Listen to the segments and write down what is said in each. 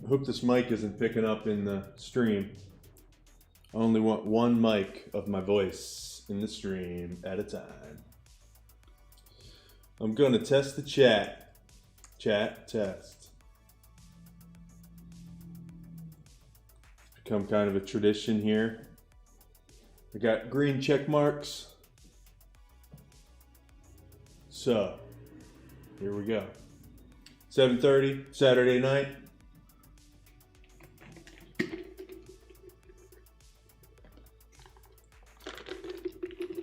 hope this mic isn't picking up in the stream. I only want one mic of my voice in the stream at a time. I'm going to test the chat. Chat test. It's become kind of a tradition here. I got green check marks. So, here we go. 7:30 Saturday night.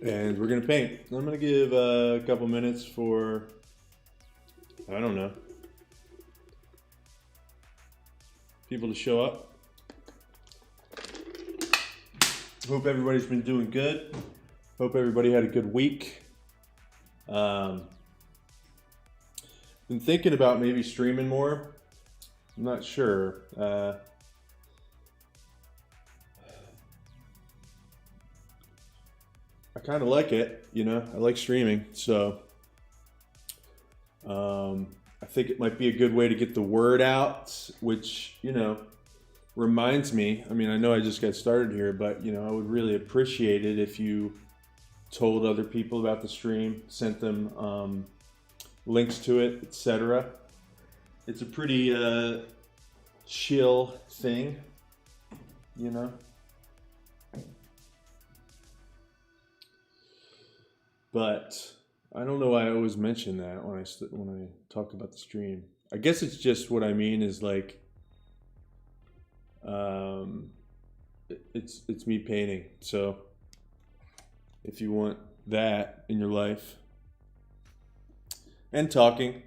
And we're gonna paint. I'm gonna give a couple minutes for, I don't know, people to show up. Hope everybody's been doing good. Hope everybody had a good week. Been thinking about maybe streaming more. I'm not sure. I kind of like it, you know. I like streaming, so I think it might be a good way to get the word out, which, you know, reminds me, I mean, I know I just got started here, but, you know, I would really appreciate it if you told other people about the stream, sent them links to it, etc. It's a pretty chill thing, you know. But I don't know why I always mention that when I talk about the stream. I guess it's just what I mean is like, it's me painting. So if you want that in your life and talking,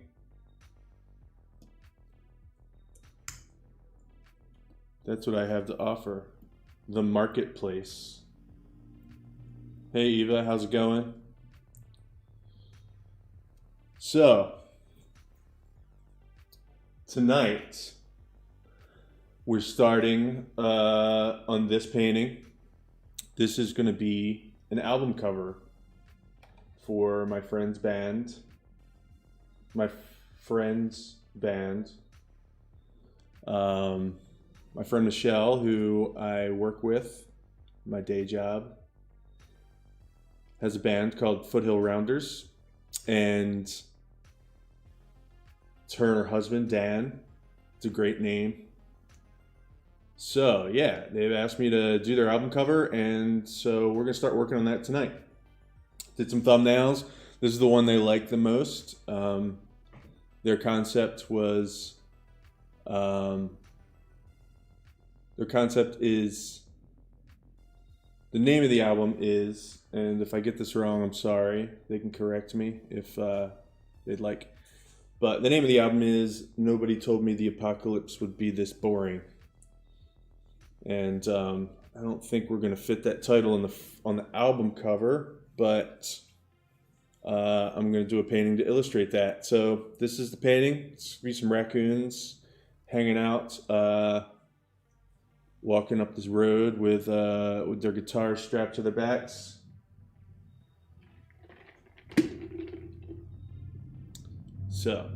that's what I have to offer. The marketplace. Hey Eva, how's it going? So, tonight, we're starting on this painting. This is going to be an album cover for my friend's band. My friend Michelle, who I work with, my day job, has a band called Foothill Rounders. And it's her and her husband, Dan. It's a great name. So, yeah, they've asked me to do their album cover, and so we're going to start working on that tonight. Did some thumbnails. This is the one they liked the most. Their concept is, the name of the album is, and if I get this wrong, I'm sorry. They can correct me if they'd like. But the name of the album is Nobody Told Me the Apocalypse Would Be This Boring. And I don't think we're going to fit that title on the album cover, but I'm going to do a painting to illustrate that. So this is the painting. It's going to be some raccoons hanging out, walking up this road with their guitars strapped to their backs. So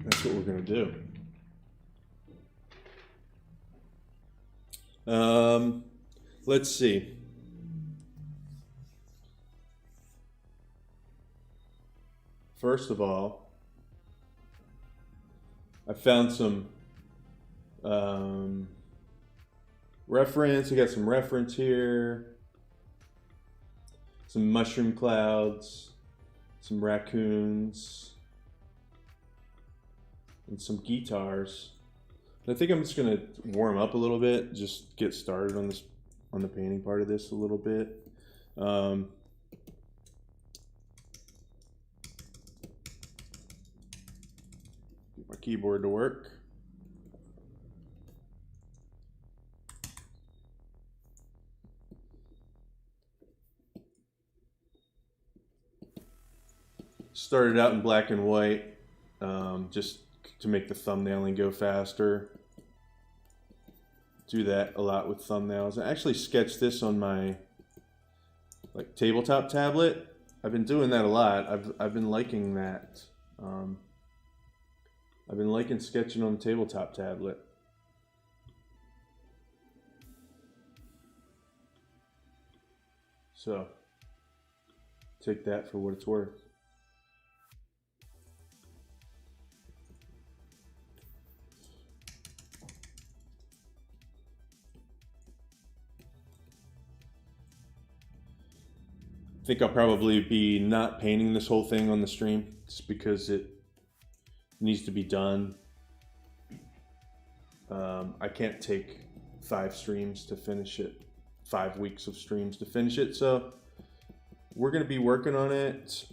that's what we're going to do. Let's see. First of all, I found some reference. I got some reference here. Some mushroom clouds, some raccoons, and some guitars. I think I'm just gonna warm up a little bit, just get started on the painting part of this a little bit. Get my keyboard to work. Started out in black and white, just to make the thumbnailing go faster. Do that a lot with thumbnails. I actually sketched this on my tabletop tablet. I've been doing that a lot. I've been liking that. I've been liking sketching on the tabletop tablet. So, take that for what it's worth. I think I'll probably be not painting this whole thing on the stream just because it needs to be done. I can't take 5 streams to finish it, 5 weeks of streams to finish it. So we're going to be working on it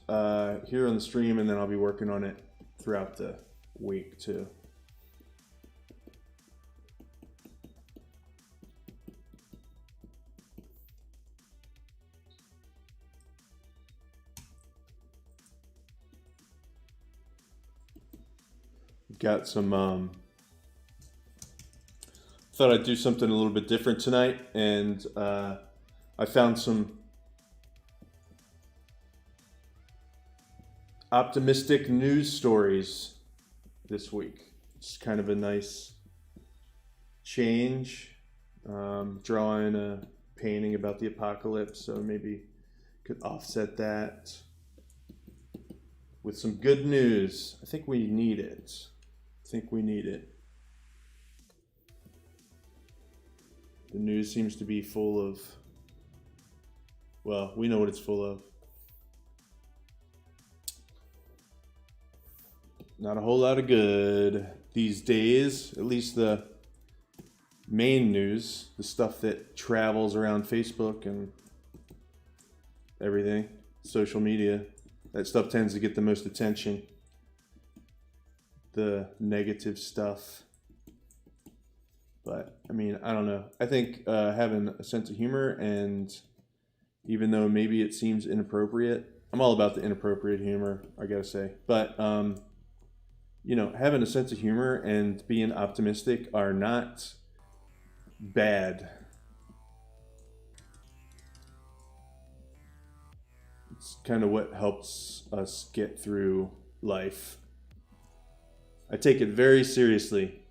here on the stream, and then I'll be working on it throughout the week too. Got some thought I'd do something a little bit different tonight, and I found some optimistic news stories this week. It's kind of a nice change. Drawing a painting about the apocalypse, so maybe could offset that with some good news. I think we need it. The news seems to be full of, well, we know what it's full of. Not a whole lot of good these days, at least the main news, the stuff that travels around Facebook and everything, social media. That stuff tends to get the most attention. The negative stuff. But, I mean, I don't know. I think having a sense of humor, and even though maybe it seems inappropriate, I'm all about the inappropriate humor, I gotta say. But, you know, having a sense of humor and being optimistic are not bad. It's kind of what helps us get through life. I take it very seriously,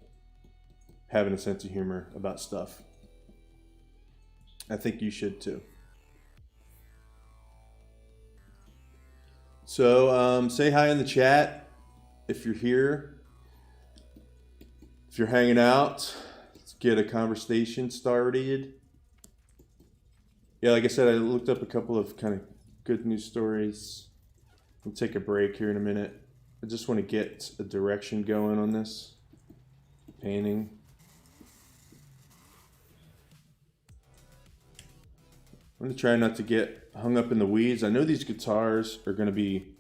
having a sense of humor about stuff. I think you should too. So say hi in the chat if you're here. If you're hanging out, let's get a conversation started. Yeah, like I said, I looked up a couple of kind of good news stories. We'll take a break here in a minute. I just want to get a direction going on this painting. I'm going to try not to get hung up in the weeds. I know these guitars are going to be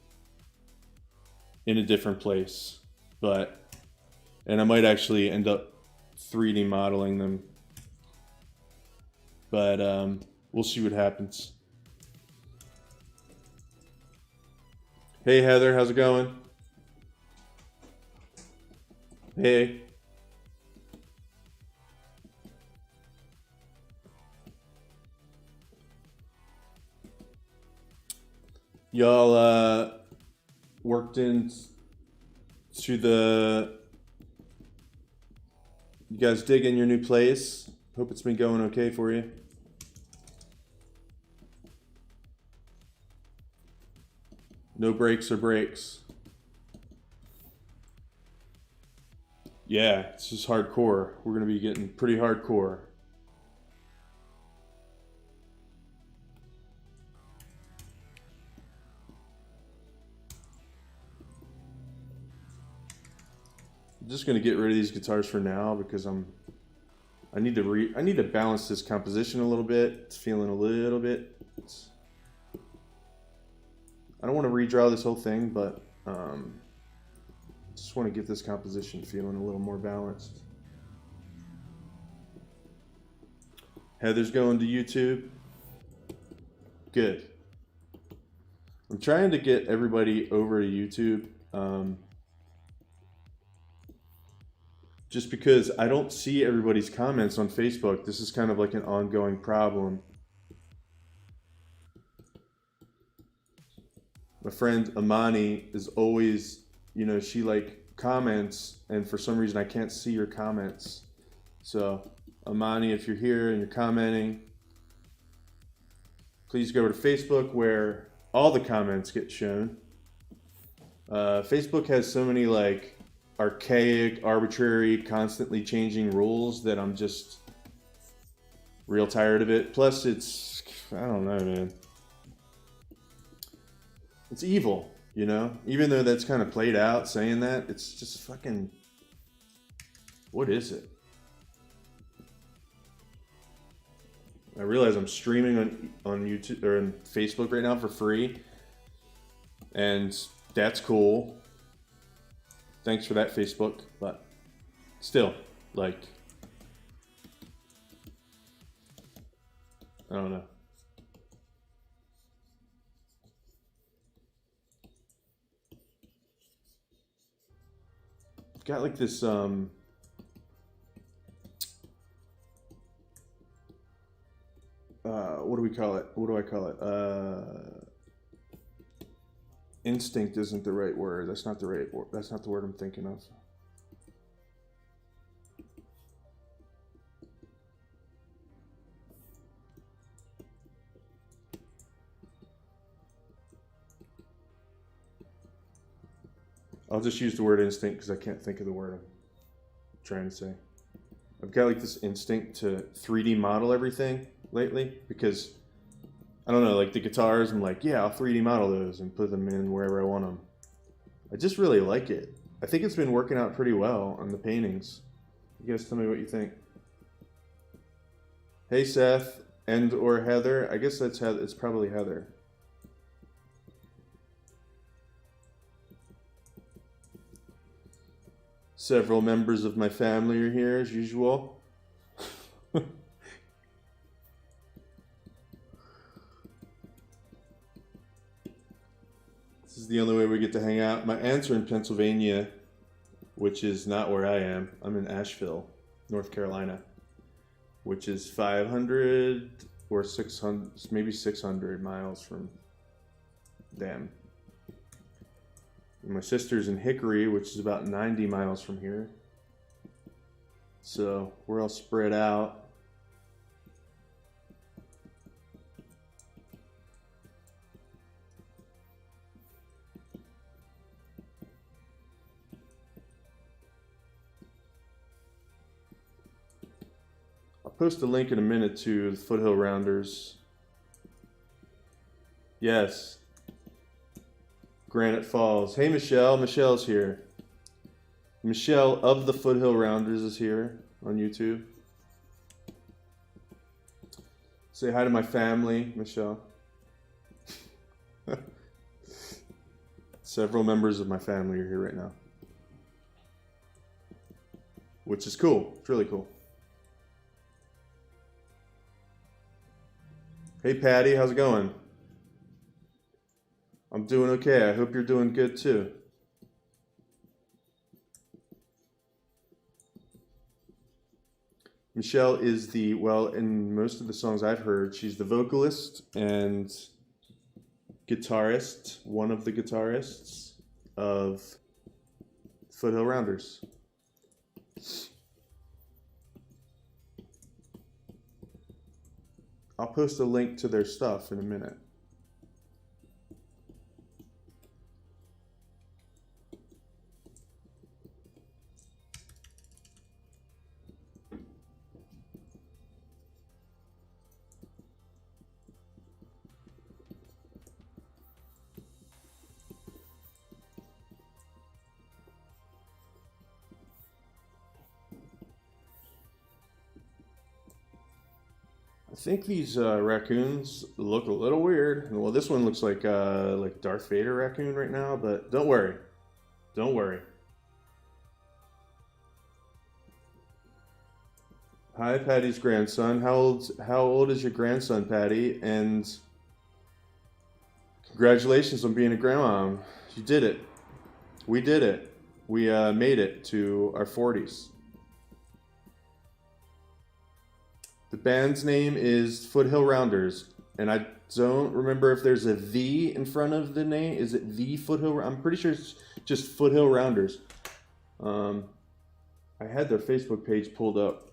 in a different place, and I might actually end up 3D modeling them, but we'll see what happens. Hey Heather, how's it going? Hey. Y'all worked into you guys digging your new place? Hope it's been going okay for you. No breaks or breaks. Yeah, it's just hardcore. We're going to be getting pretty hardcore. I'm just going to get rid of these guitars for now because I need to balance this composition a little bit. It's feeling a little bit. I don't want to redraw this whole thing, but just want to get this composition feeling a little more balanced. Heather's going to YouTube. Good. I'm trying to get everybody over to YouTube. Just because I don't see everybody's comments on Facebook. This is kind of like an ongoing problem. My friend Amani is always, you know, she like comments, and for some reason I can't see your comments. So, Amani, if you're here and you're commenting, please go to Facebook where all the comments get shown. Facebook has so many like archaic, arbitrary, constantly changing rules that I'm just real tired of it. Plus, it's, I don't know, man. It's evil, you know? Even though that's kind of played out saying that, it's just fucking, what is it? I realize I'm streaming on YouTube or on Facebook right now for free, and that's cool. Thanks for that, Facebook. But still, like, I don't know. Got like this what do we call it? What do I call it? Instinct isn't the right word. That's not the right word. That's not the word I'm thinking of. I'll just use the word instinct because I can't think of the word I'm trying to say. I've got like this instinct to 3D model everything lately because I don't know, like the guitars, I'm like, yeah, I'll 3D model those and put them in wherever I want them. I just really like it. I think it's been working out pretty well on the paintings. You guys tell me what you think. Hey Seth and or Heather. I guess that's Heather. It's probably Heather. Several members of my family are here as usual. This is the only way we get to hang out. My aunts are in Pennsylvania, which is not where I am. I'm in Asheville, North Carolina, which is 500 or 600, maybe 600 miles from them. And my sister's in Hickory, which is about 90 miles from here. So we're all spread out. I'll post a link in a minute to the Foothill Rounders. Yes. Granite Falls. Hey Michelle, Michelle's here. Michelle of the Foothill Rounders is here on YouTube. Say hi to my family, Michelle. Several members of my family are here right now, which is cool. It's really cool. Hey Patty, how's it going? I'm doing okay. I hope you're doing good too. Michelle is the, well, in most of the songs I've heard, she's the vocalist and guitarist, one of the guitarists of Foothill Rounders. I'll post a link to their stuff in a minute. I think these raccoons look a little weird. Well, this one looks like Darth Vader raccoon right now, but don't worry. Don't worry. Hi, Patty's grandson. How old is your grandson, Patty? And congratulations on being a grandma. You did it. We did it. We made it to our 40s. The band's name is Foothill Rounders, and I don't remember if there's a "the" in front of the name. Is it the Foothill? I'm pretty sure it's just Foothill Rounders. I had their Facebook page pulled up.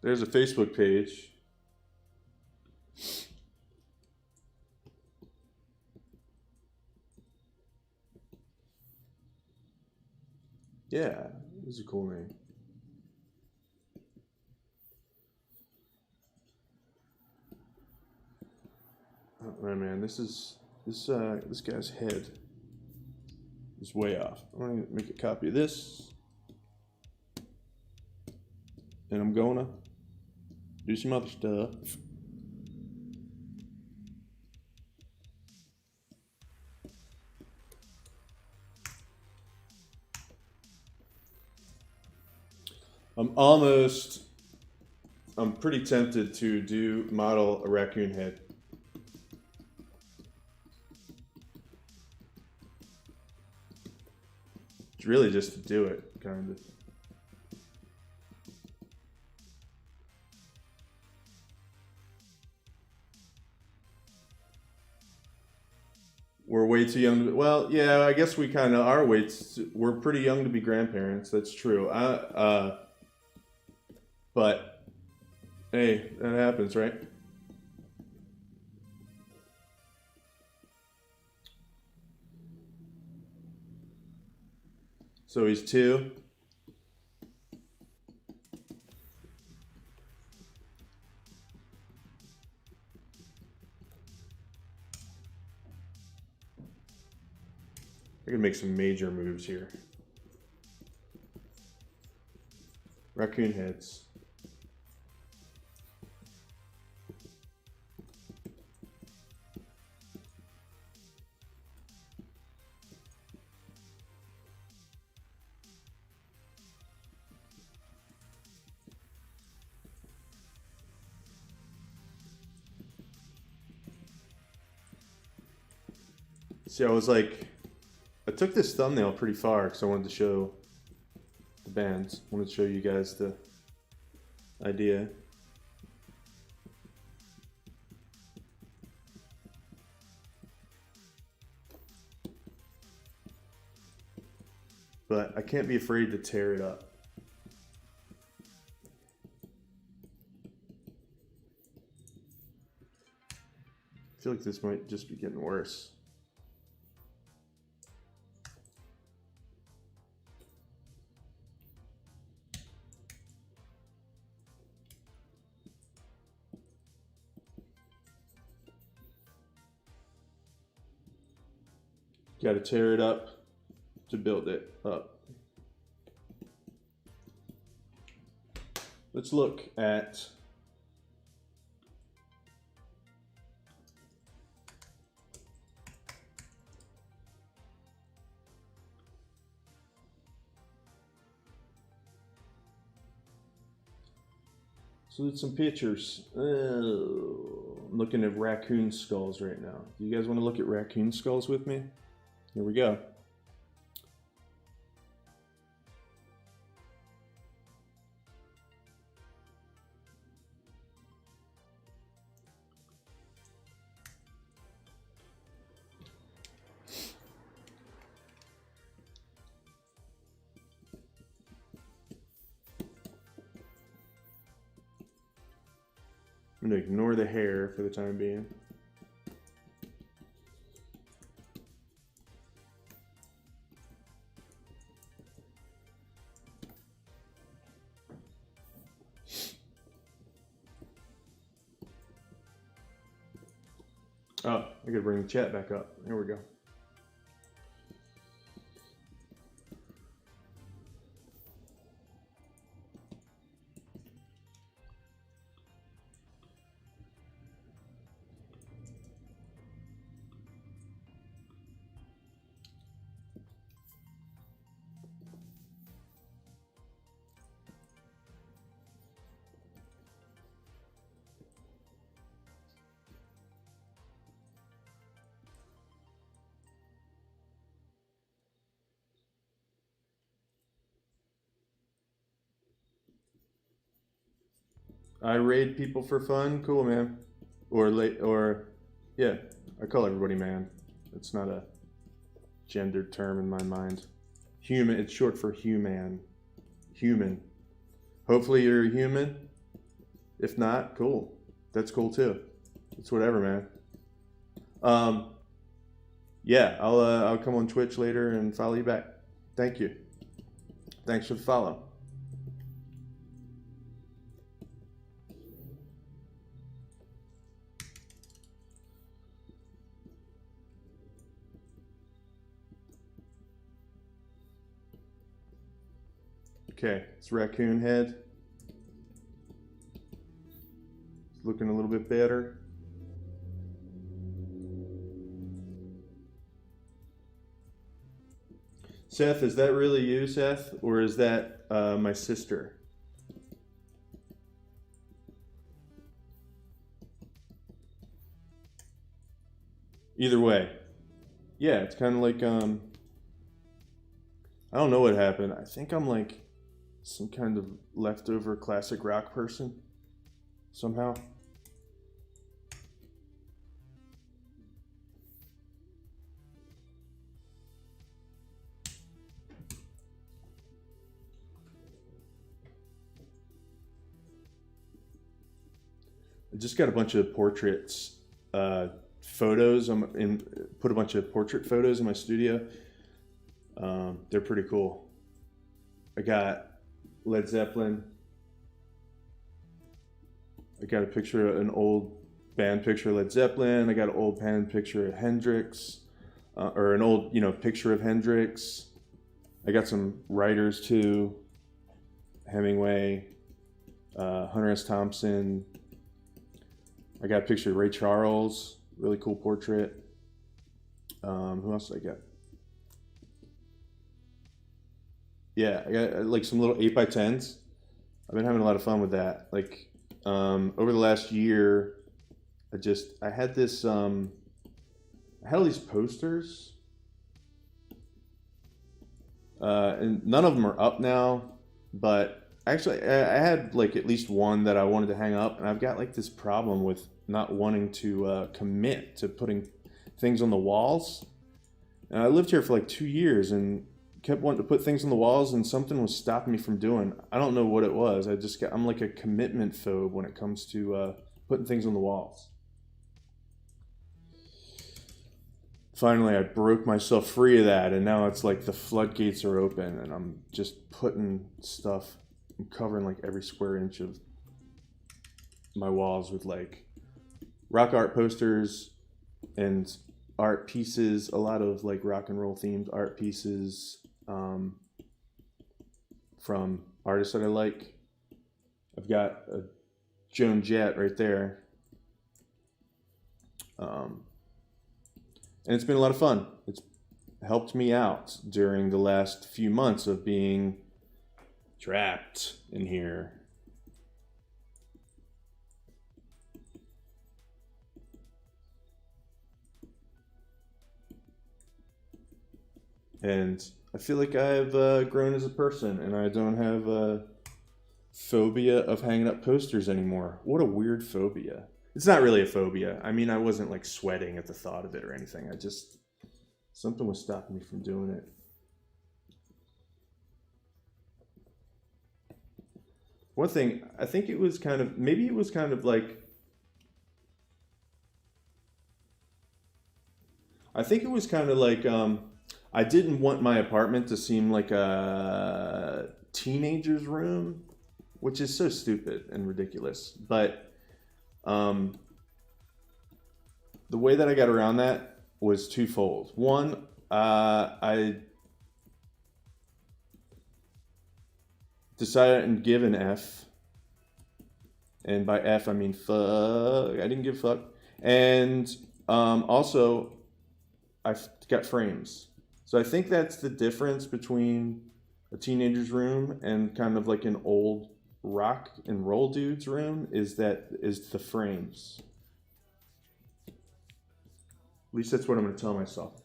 There's a Facebook page. Yeah, this is a cool name. Oh man, this guy's head is way off. I'm gonna make a copy of this, and I'm gonna do some other stuff. I'm pretty tempted to model a raccoon head. It's really just to do it, kind of. We're way too young to, well, yeah, I guess we kind of are we're pretty young to be grandparents. That's true. But hey, that happens, right? So he's 2. I can make some major moves here. Raccoon heads. See, I took this thumbnail pretty far because I wanted to show the bands. I wanted to show you guys the idea. But I can't be afraid to tear it up. I feel like this might just be getting worse. Got to tear it up to build it up. Let's look at some pictures. I'm looking at raccoon skulls right now. Do you guys want to look at raccoon skulls with me? Here we go. I'm going to ignore the hair for the time being. Oh, I gotta bring the chat back up. There we go. I raid people for fun. Cool, man. Or late, or yeah, I call everybody man. It's not a gendered term in my mind. Human. It's short for human. Human. Hopefully you're a human. If not, cool. That's cool too. It's whatever, man. Yeah, I'll come on Twitch later and follow you back. Thank you. Thanks for the follow. Okay, it's raccoon head. It's looking a little bit better. Seth, is that really you, Seth? Or is that my sister? Either way. Yeah, it's kind of like, I don't know what happened. I think I'm like some kind of leftover classic rock person somehow. I just got a bunch of portraits, photos. Put a bunch of portrait photos in my studio. They're pretty cool. I got Led Zeppelin. I got a picture, an old band picture of Led Zeppelin. I got an old band picture of Hendrix, or an old, picture of Hendrix. I got some writers too. Hemingway, Hunter S. Thompson. I got a picture of Ray Charles, really cool portrait. Who else did I get? Yeah, I got like some little 8x10s. I've been having a lot of fun with that. Like over the last year, I had this, I had all these posters, and none of them are up now, but actually I had like at least one that I wanted to hang up, and I've got like this problem with not wanting to commit to putting things on the walls. And I lived here for like 2 years and kept wanting to put things on the walls, and something was stopping me from doing. I don't know what it was. I'm like a commitment phobe when it comes to putting things on the walls. Finally, I broke myself free of that, and now it's like the floodgates are open, and I'm just putting stuff. I'm covering like every square inch of my walls with like rock art posters and art pieces, a lot of like rock and roll themed art pieces from artists that I like. I've got a Joan Jett right there. And it's been a lot of fun. It's helped me out during the last few months of being trapped in here. And I feel like I've grown as a person, and I don't have a phobia of hanging up posters anymore. What a weird phobia. It's not really a phobia. I mean, I wasn't like sweating at the thought of it or anything. Something was stopping me from doing it. One thing, I think it was kind of like, I didn't want my apartment to seem like a teenager's room, which is so stupid and ridiculous. But the way that I got around that was twofold. One, I decided to give an F. And by F, I mean fuck. I didn't give a fuck. And also, I've got frames. So I think that's the difference between a teenager's room and kind of like an old rock and roll dude's room is the frames. At least that's what I'm going to tell myself.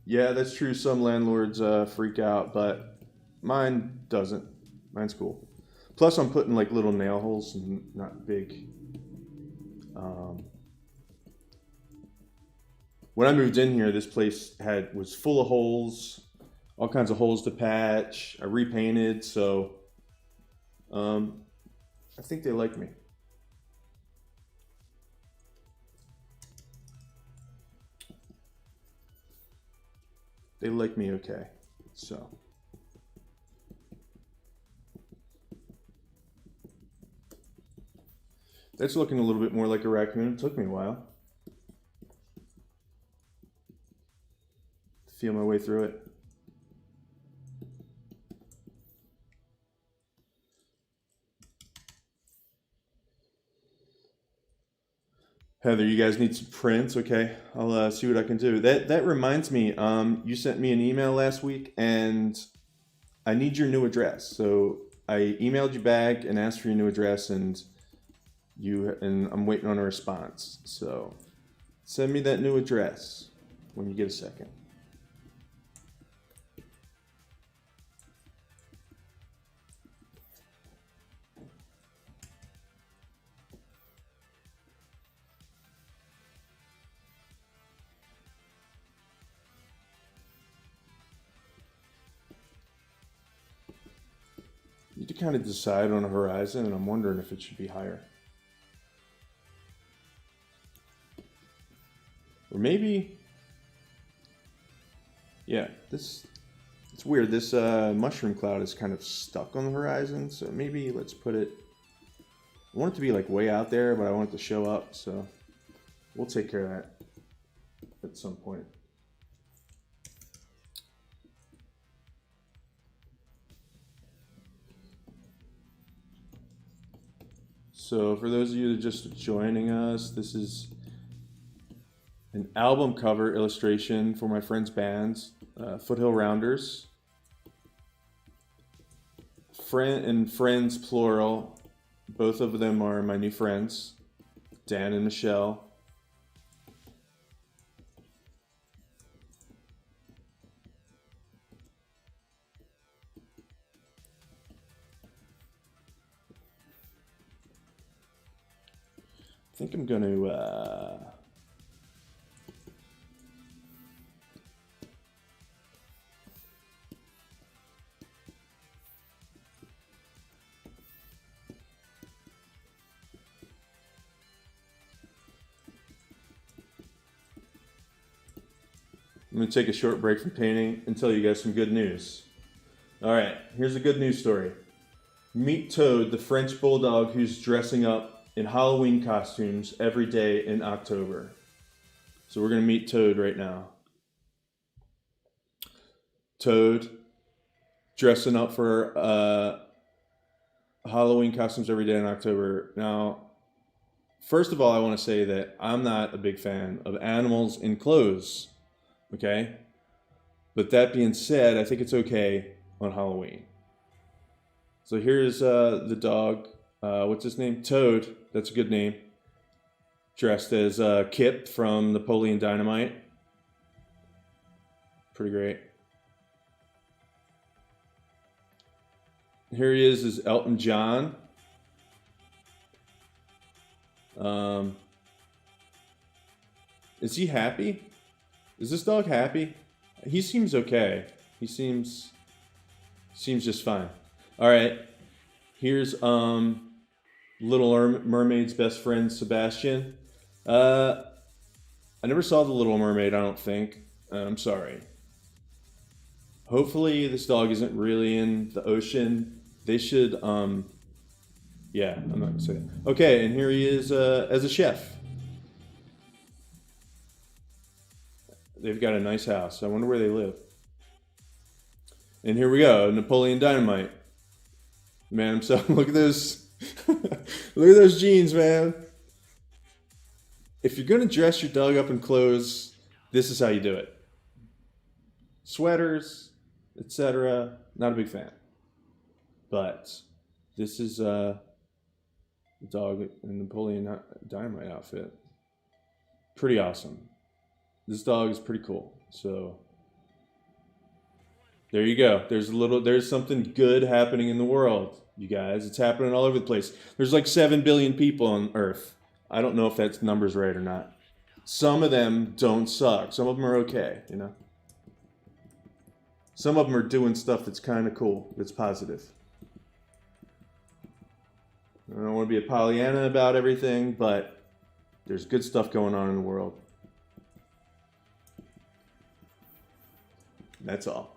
Yeah, that's true. Some landlords freak out, but Mine doesn't. Mine's cool. Plus, I'm putting like little nail holes and not big. When I moved in here, this place was full of holes, all kinds of holes to patch. I repainted, so I think they like me. They like me okay, so. That's looking a little bit more like a raccoon. It took me a while to feel my way through it. Heather, you guys need some prints, okay? I'll see what I can do. That reminds me, you sent me an email last week, and I need your new address. So I emailed you back and asked for your new address, and I'm waiting on a response. So send me that new address when you get a second. You need to kind of decide on a horizon, and I'm wondering if it should be higher. Or maybe, yeah, it's weird. This mushroom cloud is kind of stuck on the horizon, so maybe let's put it, I want it to be like way out there, but I want it to show up, so we'll take care of that at some point. So for those of you that are just joining us, this is an album cover illustration for my friend's band, Foothill Rounders. Friend and friends plural. Both of them are my new friends, Dan and Michelle. I think I'm going to I'm going to take a short break from painting and tell you guys some good news. All right, here's a good news story. Meet Toad, the French bulldog who's dressing up in Halloween costumes every day in October. So we're going to meet Toad right now. Toad dressing up for Halloween costumes every day in October. Now, first of all, I want to say that I'm not a big fan of animals in clothes. Okay, but that being said, I think it's okay on Halloween. So here's the dog. What's his name? Toad. That's a good name. Dressed as Kip from Napoleon Dynamite. Pretty great. Here he is Elton John. Is he happy? Is this dog happy? He seems okay. He seems just fine. All right. Here's Little Mermaid's best friend, Sebastian. I never saw The Little Mermaid, I don't think. I'm sorry. Hopefully this dog isn't really in the ocean. They should, yeah, I'm not gonna say that. Okay, and here he is as a chef. They've got a nice house. I wonder where they live. And here we go, Napoleon Dynamite. Man himself. Look at those. Look at those jeans, man. If you're gonna dress your dog up in clothes, this is how you do it. Sweaters, etc. Not a big fan. But this is the dog in Napoleon Dynamite outfit. Pretty awesome. This dog is pretty cool. So There you go. There's something good happening in the world, you guys. It's happening all over the place. There's like 7 billion people on Earth. I don't know if that number's right or not. Some of them don't suck. Some of them are okay, you know. Some of them are doing stuff that's kind of cool, that's positive. I don't want to be a Pollyanna about everything, but there's good stuff going on in the world. That's all.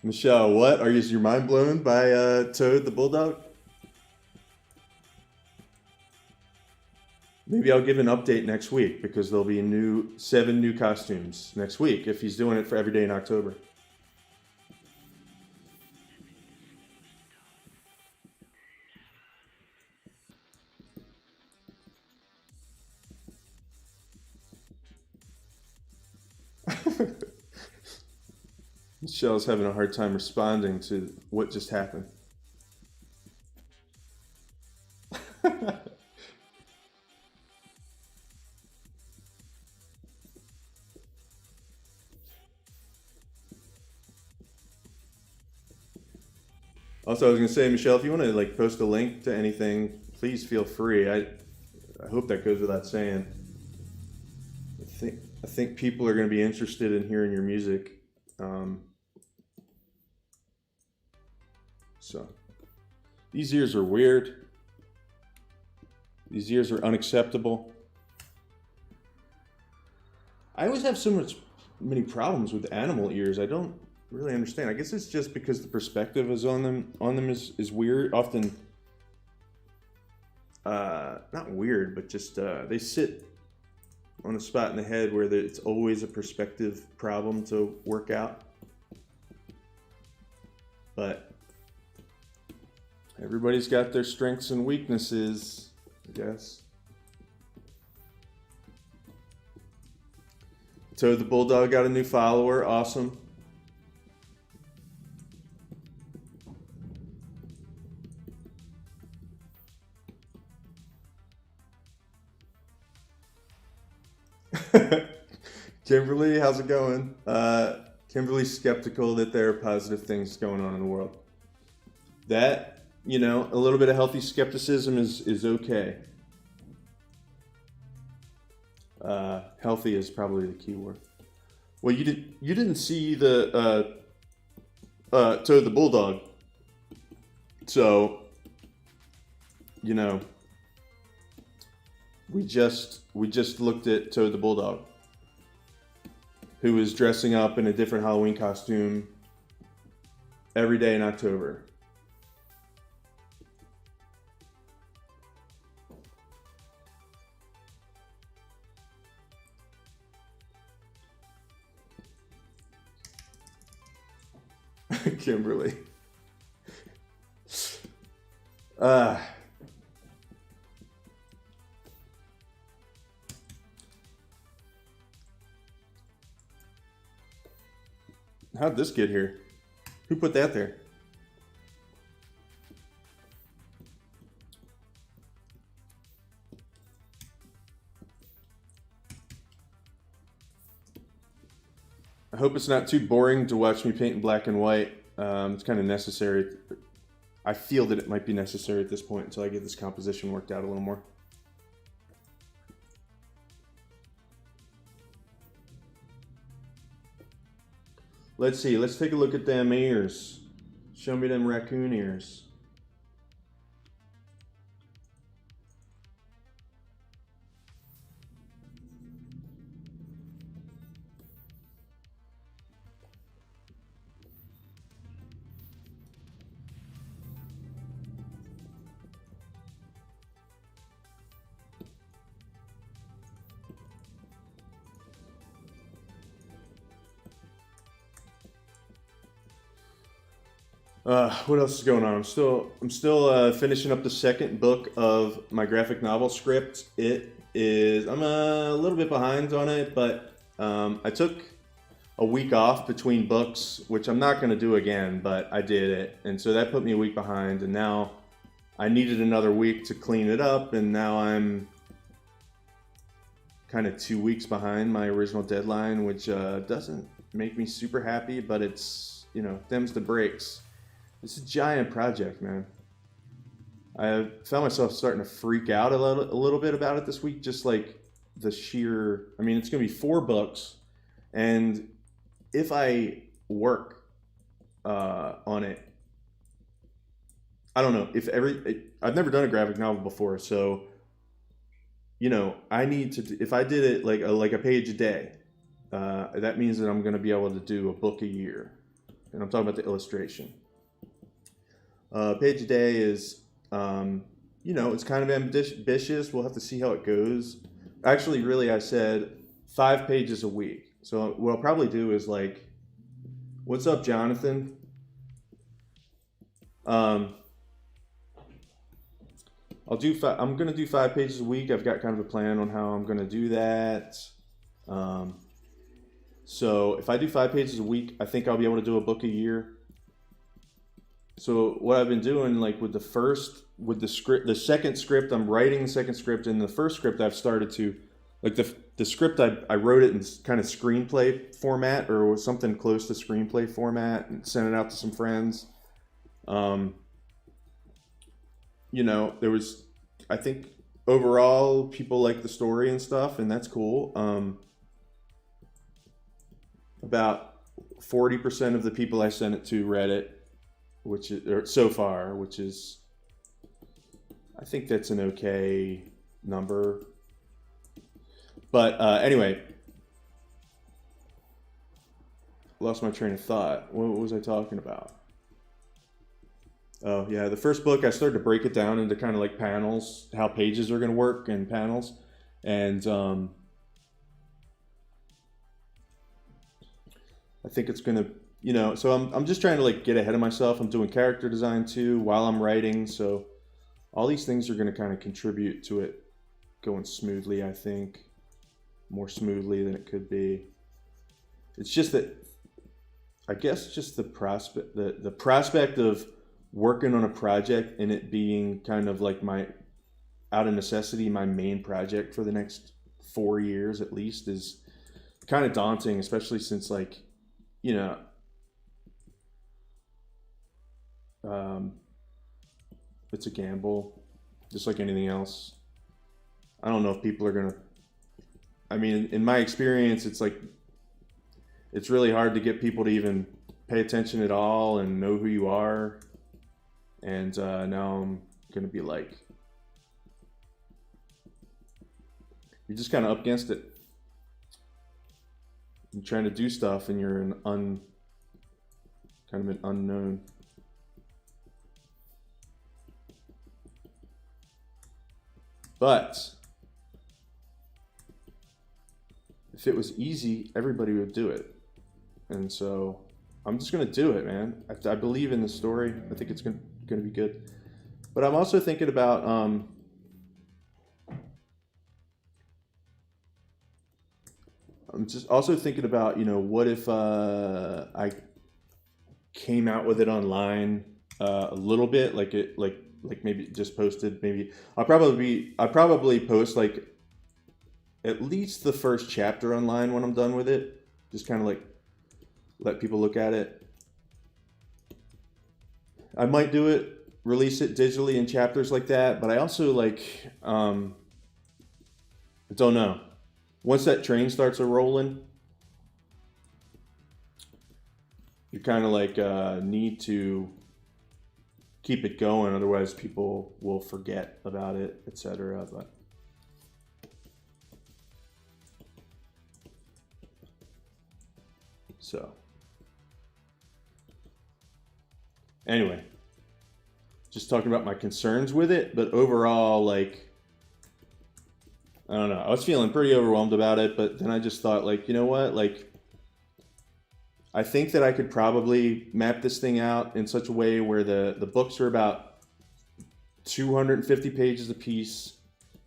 Michelle, what? Is your mind blown by Toad the Bulldog? Maybe I'll give an update next week because there'll be 7 new costumes next week if he's doing it for every day in October. Michelle's having a hard time responding to what just happened. Also, I was gonna say, Michelle, if you want to like post a link to anything, please feel free. I hope that goes without saying. I think people are gonna be interested in hearing your music. So these ears are weird. These ears are unacceptable. I always have many problems with animal ears. I don't really understand. I guess it's just because the perspective is on them is weird. Often, not weird, but just they sit on a spot in the head where it's always a perspective problem to work out. But everybody's got their strengths and weaknesses, I guess. Toad the Bulldog got a new follower. Awesome. Kimberly, how's it going? Kimberly's skeptical that there are positive things going on in the world. That, a little bit of healthy skepticism is okay. Healthy is probably the key word. Well, you didn't see the Toad the Bulldog, so we just looked at Toad the Bulldog, who is dressing up in a different Halloween costume every day in October. Kimberly. How'd this get here? Who put that there? I hope it's not too boring to watch me paint in black and white. It's kind of necessary. I feel that it might be necessary at this point until I get this composition worked out a little more. Let's see. Let's take a look at them ears. Show me them raccoon ears. What else is going on? I'm still finishing up the second book of my graphic novel script. I'm a little bit behind on it, but I took a week off between books, which I'm not going to do again, but I did it. And so that put me a week behind, and now I needed another week to clean it up, and now I'm kind of 2 weeks behind my original deadline, which doesn't make me super happy, but it's, you know, them's the breaks. It's a giant project, man. I found myself starting to freak out a little bit about it this week, just like the sheer, I mean, it's going to be 4 books, and if I work on it, I don't know if I've never done a graphic novel before, so you know, I need to, if I did it like a page a day, that means that I'm going to be able to do a book a year, and I'm talking about the illustration. Page a day is, you know, it's kind of ambitious. We'll have to see how it goes. Actually, really, I said 5 pages a week. So what I'll probably do is like, what's up, Jonathan? I'm going to do 5 pages a week. I've got kind of a plan on how I'm going to do that. So if I do 5 pages a week, I think I'll be able to do a book a year. So what I've been doing, like with the second script, I'm writing the second script, and the first script I've started to, like the script, I wrote it in kind of screenplay format or something close to screenplay format and sent it out to some friends. You know, I think overall people like the story and stuff, and that's cool. About 40% of the people I sent it to read it, which is so far, which is, I think that's an okay number. But anyway, lost my train of thought. What was I talking about? Oh yeah, the first book I started to break it down into kind of like panels, how pages are going to work in panels, and I think it's going to, you know, so I'm just trying to like get ahead of myself. I'm doing character design too while I'm writing, so all these things are going to kind of contribute to it going smoothly. I think more smoothly than it could be. It's just that, I guess, just the prospect of working on a project and it being kind of like out of necessity, my main project for the next 4 years at least is kind of daunting, especially since, like, you know, it's a gamble, just like anything else. I don't know if people are gonna, I mean, in my experience, it's like, it's really hard to get people to even pay attention at all and know who you are. And now I'm gonna be like, you're just kind of up against it. You're trying to do stuff and you're kind of an unknown. But if it was easy, everybody would do it. And so I'm just gonna do it, man. I believe in the story. I think it's gonna be good. But I'm also thinking about you know, what if I came out with it online a little bit, like maybe just posted, maybe I'll probably post like at least the first chapter online when I'm done with it, just kind of like let people look at it. I might do it, release it digitally in chapters like that, but I also like, I don't know. Once that train starts a rolling, you kind of like need to keep it going, otherwise people will forget about it, etc. But so anyway, just talking about my concerns with it, but overall, like, I don't know, I was feeling pretty overwhelmed about it, but then I just thought, like, you know what, like, I think that I could probably map this thing out in such a way where the books are about 250 pages a piece,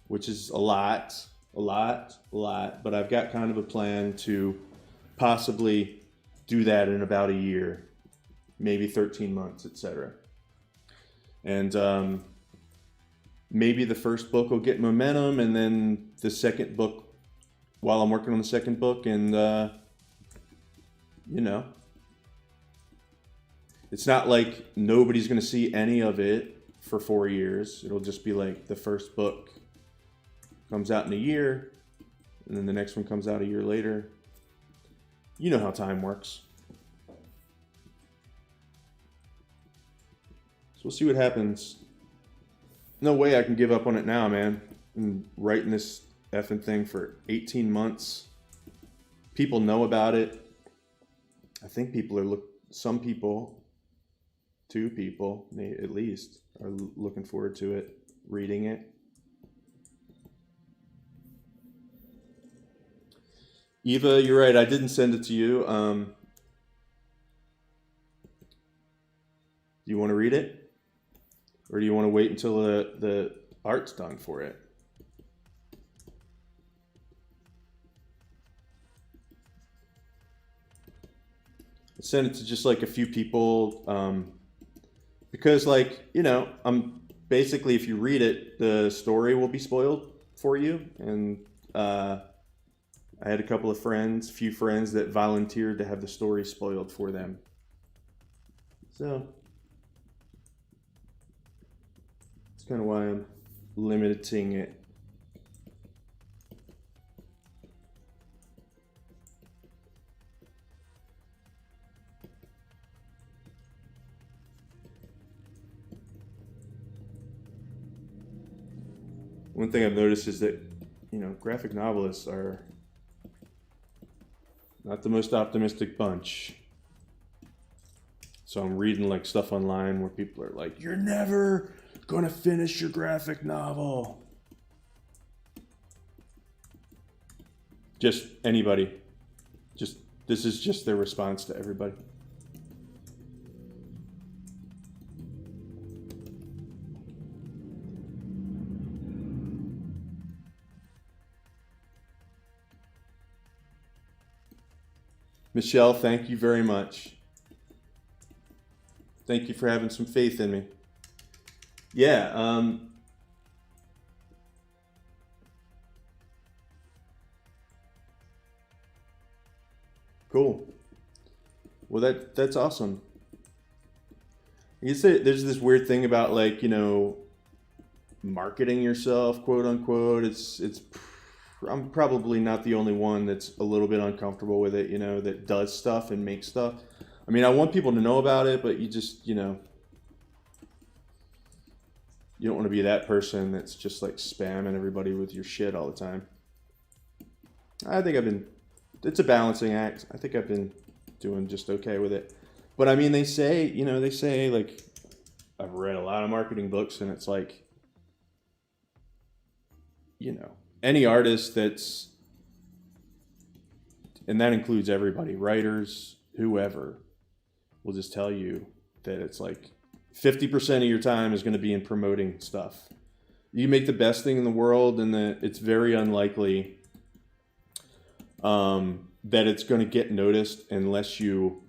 which is a lot, but I've got kind of a plan to possibly do that in about a year, maybe 13 months, etc. And maybe the first book will get momentum, and then the second book, while I'm working on the second book, and you know, it's not like nobody's going to see any of it for 4 years. It'll just be like the first book comes out in a year, and then the next one comes out a year later. You know how time works. So we'll see what happens. No way I can give up on it now, man. I'm writing this effing thing for 18 months. People know about it. I think people are some people, 2 people at least, are looking forward to it, reading it. Eva, you're right. I didn't send it to you. Do you want to read it? Or do you want to wait until the art's done for it? I sent it to just like a few people because, like, you know, I'm basically, if you read it, the story will be spoiled for you. And I had a few friends that volunteered to have the story spoiled for them. So it's kind of why I'm limiting it. One thing I've noticed is that, you know, graphic novelists are not the most optimistic bunch. So I'm reading like stuff online where people are like, "You're never gonna finish your graphic novel." Just anybody. This is just their response to everybody. Michelle, thank you very much. Thank you for having some faith in me. Yeah, cool. Well, that's awesome. You say there's this weird thing about, like, you know, marketing yourself, quote unquote. I'm probably not the only one that's a little bit uncomfortable with it, you know, that does stuff and makes stuff. I mean, I want people to know about it, but you just, you know, you don't want to be that person that's just like spamming everybody with your shit all the time. I think it's a balancing act. I think I've been doing just okay with it. But I mean, they say, like, I've read a lot of marketing books, and it's like, you know, any artist and that includes everybody, writers, whoever, will just tell you that it's like 50% of your time is going to be in promoting stuff. You make the best thing in the world, and it's very unlikely that it's going to get noticed unless you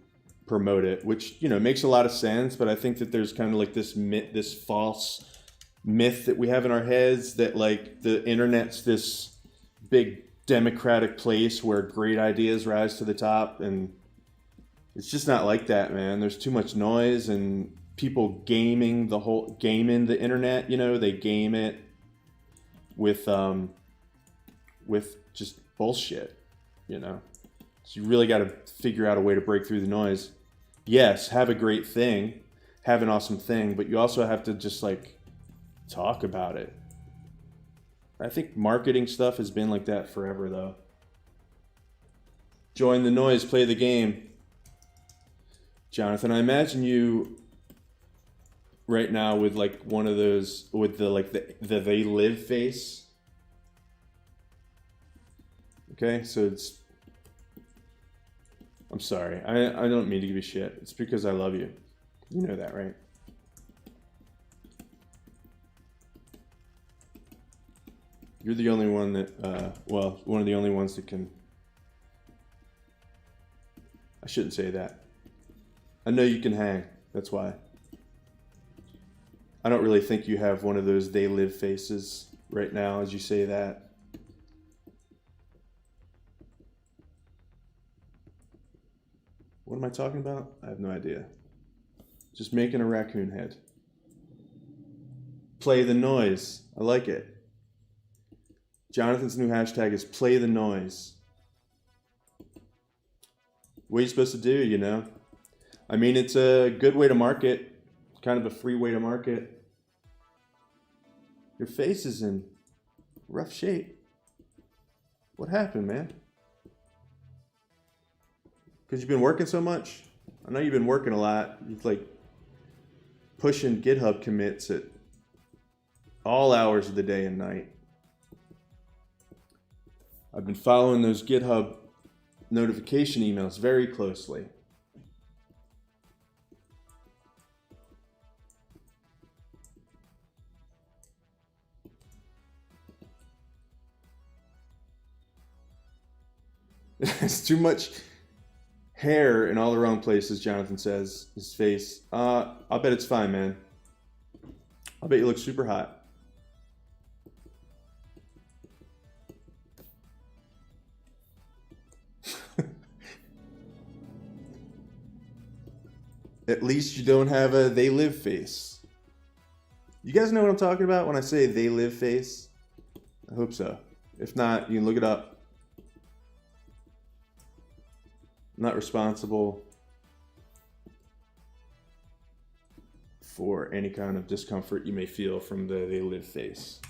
promote it, which, you know, makes a lot of sense. But I think that there's kind of like this false myth that we have in our heads that, like, the internet's this big democratic place where great ideas rise to the top, and it's just not like that, man. There's too much noise and people gaming the internet. You know, they game it with just bullshit, you know. So you really got to figure out a way to break through the noise. Yes, have a great thing, have an awesome thing, but you also have to just, like, talk about it. I think marketing stuff has been like that forever, though. Join the noise, play the game. Jonathan, I imagine you right now with, like, one of those, with the they live face. Okay, so I'm sorry. I don't mean to give you shit. It's because I love you. You know that, right? You're the only one that, one of the only ones that can. I shouldn't say that. I know you can hang. That's why. I don't really think you have one of those they live faces right now as you say that. What am I talking about? I have no idea. Just making a raccoon head. Play the noise. I like it. Jonathan's new hashtag is play the noise. What are you supposed to do, you know? I mean, it's a good way to market. Kind of a free way to market. Your face is in rough shape. What happened, man? Because you've been working so much? I know you've been working a lot. You've like pushing GitHub commits at all hours of the day and night. I've been following those GitHub notification emails very closely. It's too much hair in all the wrong places, Jonathan says. His face. I'll bet it's fine, man. I'll bet you look super hot. At least you don't have a they live face. You guys know what I'm talking about when I say they live face? I hope so. If not, you can look it up. I'm not responsible for any kind of discomfort you may feel from the they live face.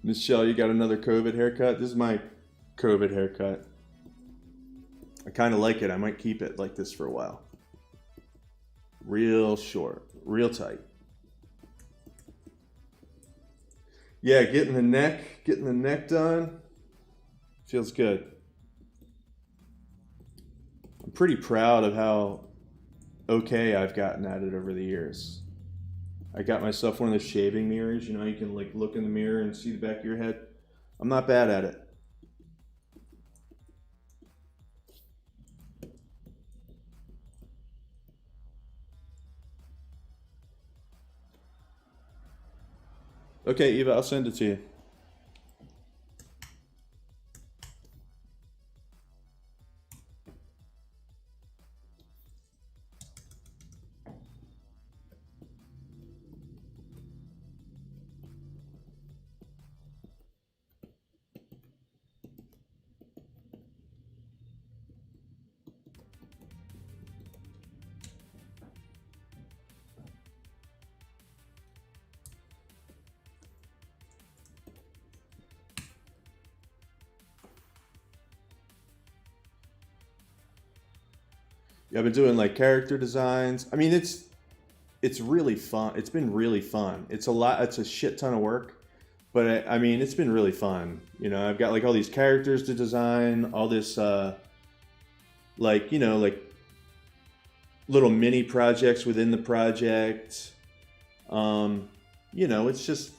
Michelle, you got another COVID haircut? This is my COVID haircut. I kind of like it. I might keep it like this for a while. Real short, real tight. Yeah, getting the neck done feels good. I'm pretty proud of how okay I've gotten at it over the years. I got myself one of those shaving mirrors, you know, you can like look in the mirror and see the back of your head. I'm not bad at it. Okay, Eva, I'll send it to you. Yeah, I've been doing like character designs. I mean, it's really fun. It's been really fun. It's a shit ton of work, but I mean, it's been really fun. You know, I've got like all these characters to design, all this like, you know, like little mini projects within the project. You know, it's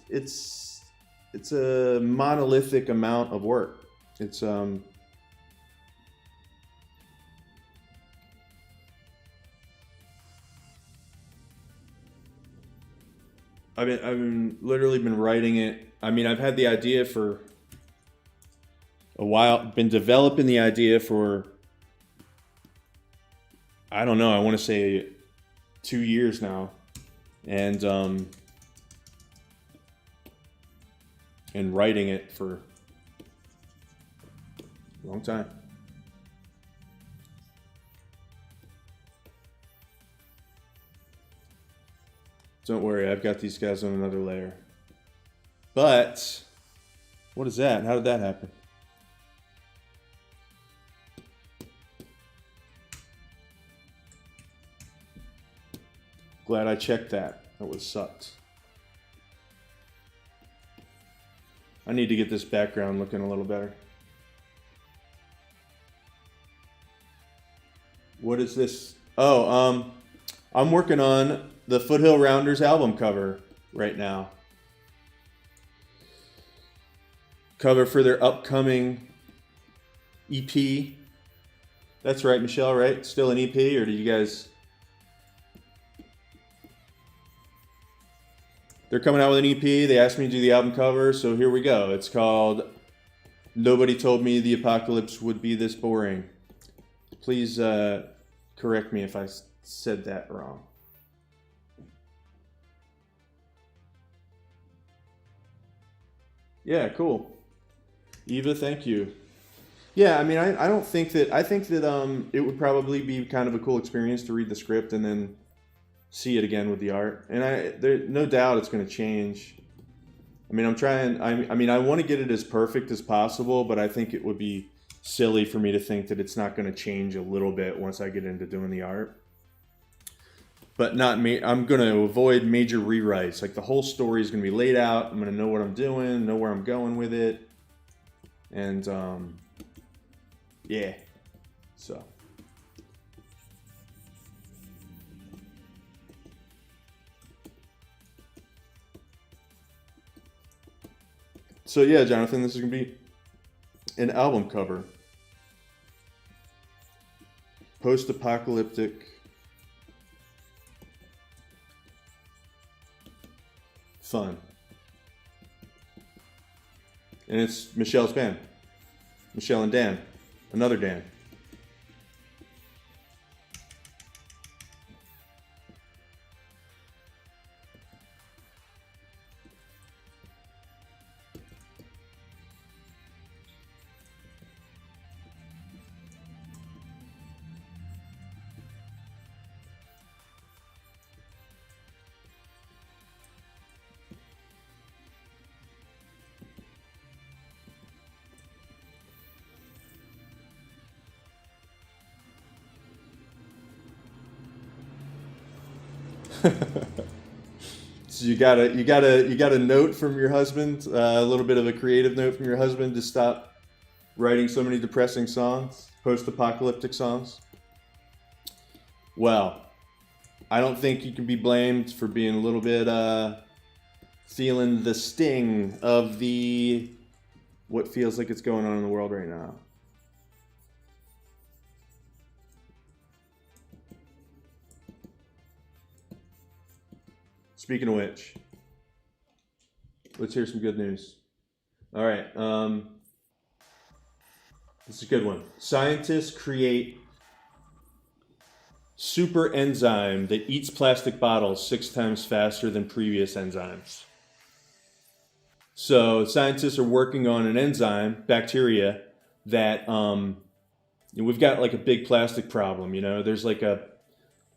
a monolithic amount of work. It's I've literally been writing it. I mean, I've had the idea for a while, been developing the idea for, I don't know, I want to say 2 years now. And writing it for a long time. Don't worry, I've got these guys on another layer. But, what is that? How did that happen? Glad I checked that. That would have sucked. I need to get this background looking a little better. What is this? Oh, I'm working on the Foothill Rounders album cover right now. cover for their upcoming EP. That's right, Michelle, right? Still an EP, or do you guys... They're coming out with an EP. They asked me to do the album cover, so here we go. It's called Nobody Told Me the Apocalypse Would Be This Boring. Please correct me if I said that wrong. Yeah, cool. Eva, thank you. Yeah, I mean, I don't think that... I think that it would probably be kind of a cool experience to read the script and then see it again with the art. And there, no doubt it's going to change. I mean, I'm trying... I mean, I want to get it as perfect as possible, but I think it would be silly for me to think that it's not going to change a little bit once I get into doing the art. But not me. I'm going to avoid major rewrites. Like, the whole story is going to be laid out. I'm going to know what I'm doing, know where I'm going with it. And, yeah. So. So, yeah, Jonathan, this is going to be an album cover. Post-apocalyptic. Fun. And it's Michelle's band. Michelle and Dan. Another Dan. So you got a note from your husband, a little bit of a creative note from your husband to stop writing so many depressing songs, post-apocalyptic songs. Well, I don't think you can be blamed for being a little bit feeling the sting of the what feels like it's going on in the world right now. Speaking of which, let's hear some good news. All right, this is a good one. Scientists create super enzyme that eats plastic bottles 6 times faster than previous enzymes. So scientists are working on an enzyme, bacteria, that we've got like a big plastic problem. You know, there's like a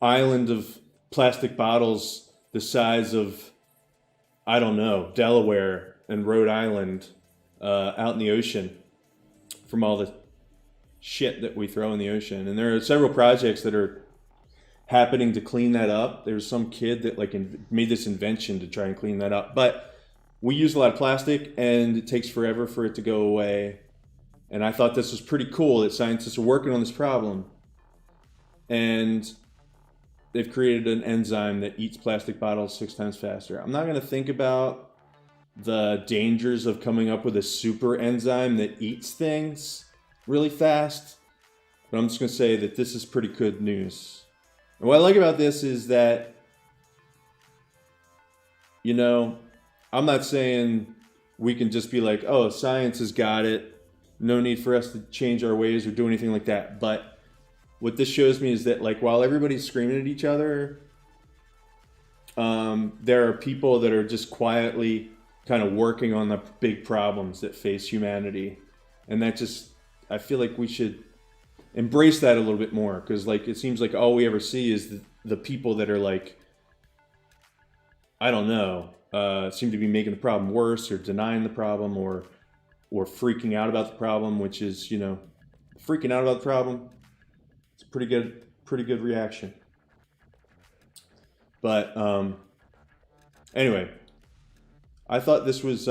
island of plastic bottles the size of, I don't know, Delaware and Rhode Island out in the ocean from all the shit that we throw in the ocean. And there are several projects that are happening to clean that up. There's some kid that like made this invention to try and clean that up. But we use a lot of plastic and it takes forever for it to go away. And I thought this was pretty cool that scientists are working on this problem. And they've created an enzyme that eats plastic bottles 6 times faster. I'm not going to think about the dangers of coming up with a super enzyme that eats things really fast, but I'm just going to say that this is pretty good news. And what I like about this is that, you know, I'm not saying we can just be like, oh, science has got it. No need for us to change our ways or do anything like that. But what this shows me is that, like, while everybody's screaming at each other, there are people that are just quietly kind of working on the big problems that face humanity. And that just, I feel like we should embrace that a little bit more, because, like, it seems like all we ever see is the people that are, like, I don't know, seem to be making the problem worse or denying the problem or freaking out about the problem, which is, you know, freaking out about the problem. It's a pretty good reaction. But anyway, I thought this was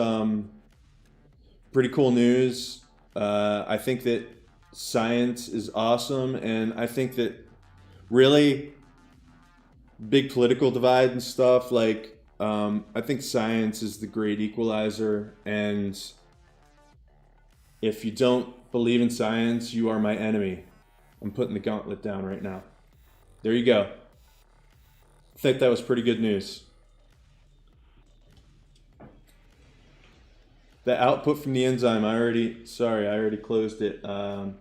pretty cool news. I think that science is awesome, and I think that really big political divide and stuff, like I think science is the great equalizer, and If you don't believe in science, you are my enemy. I'm putting the gauntlet down right now. There you go. I think that was pretty good news. The output from the enzyme, I already closed it. Let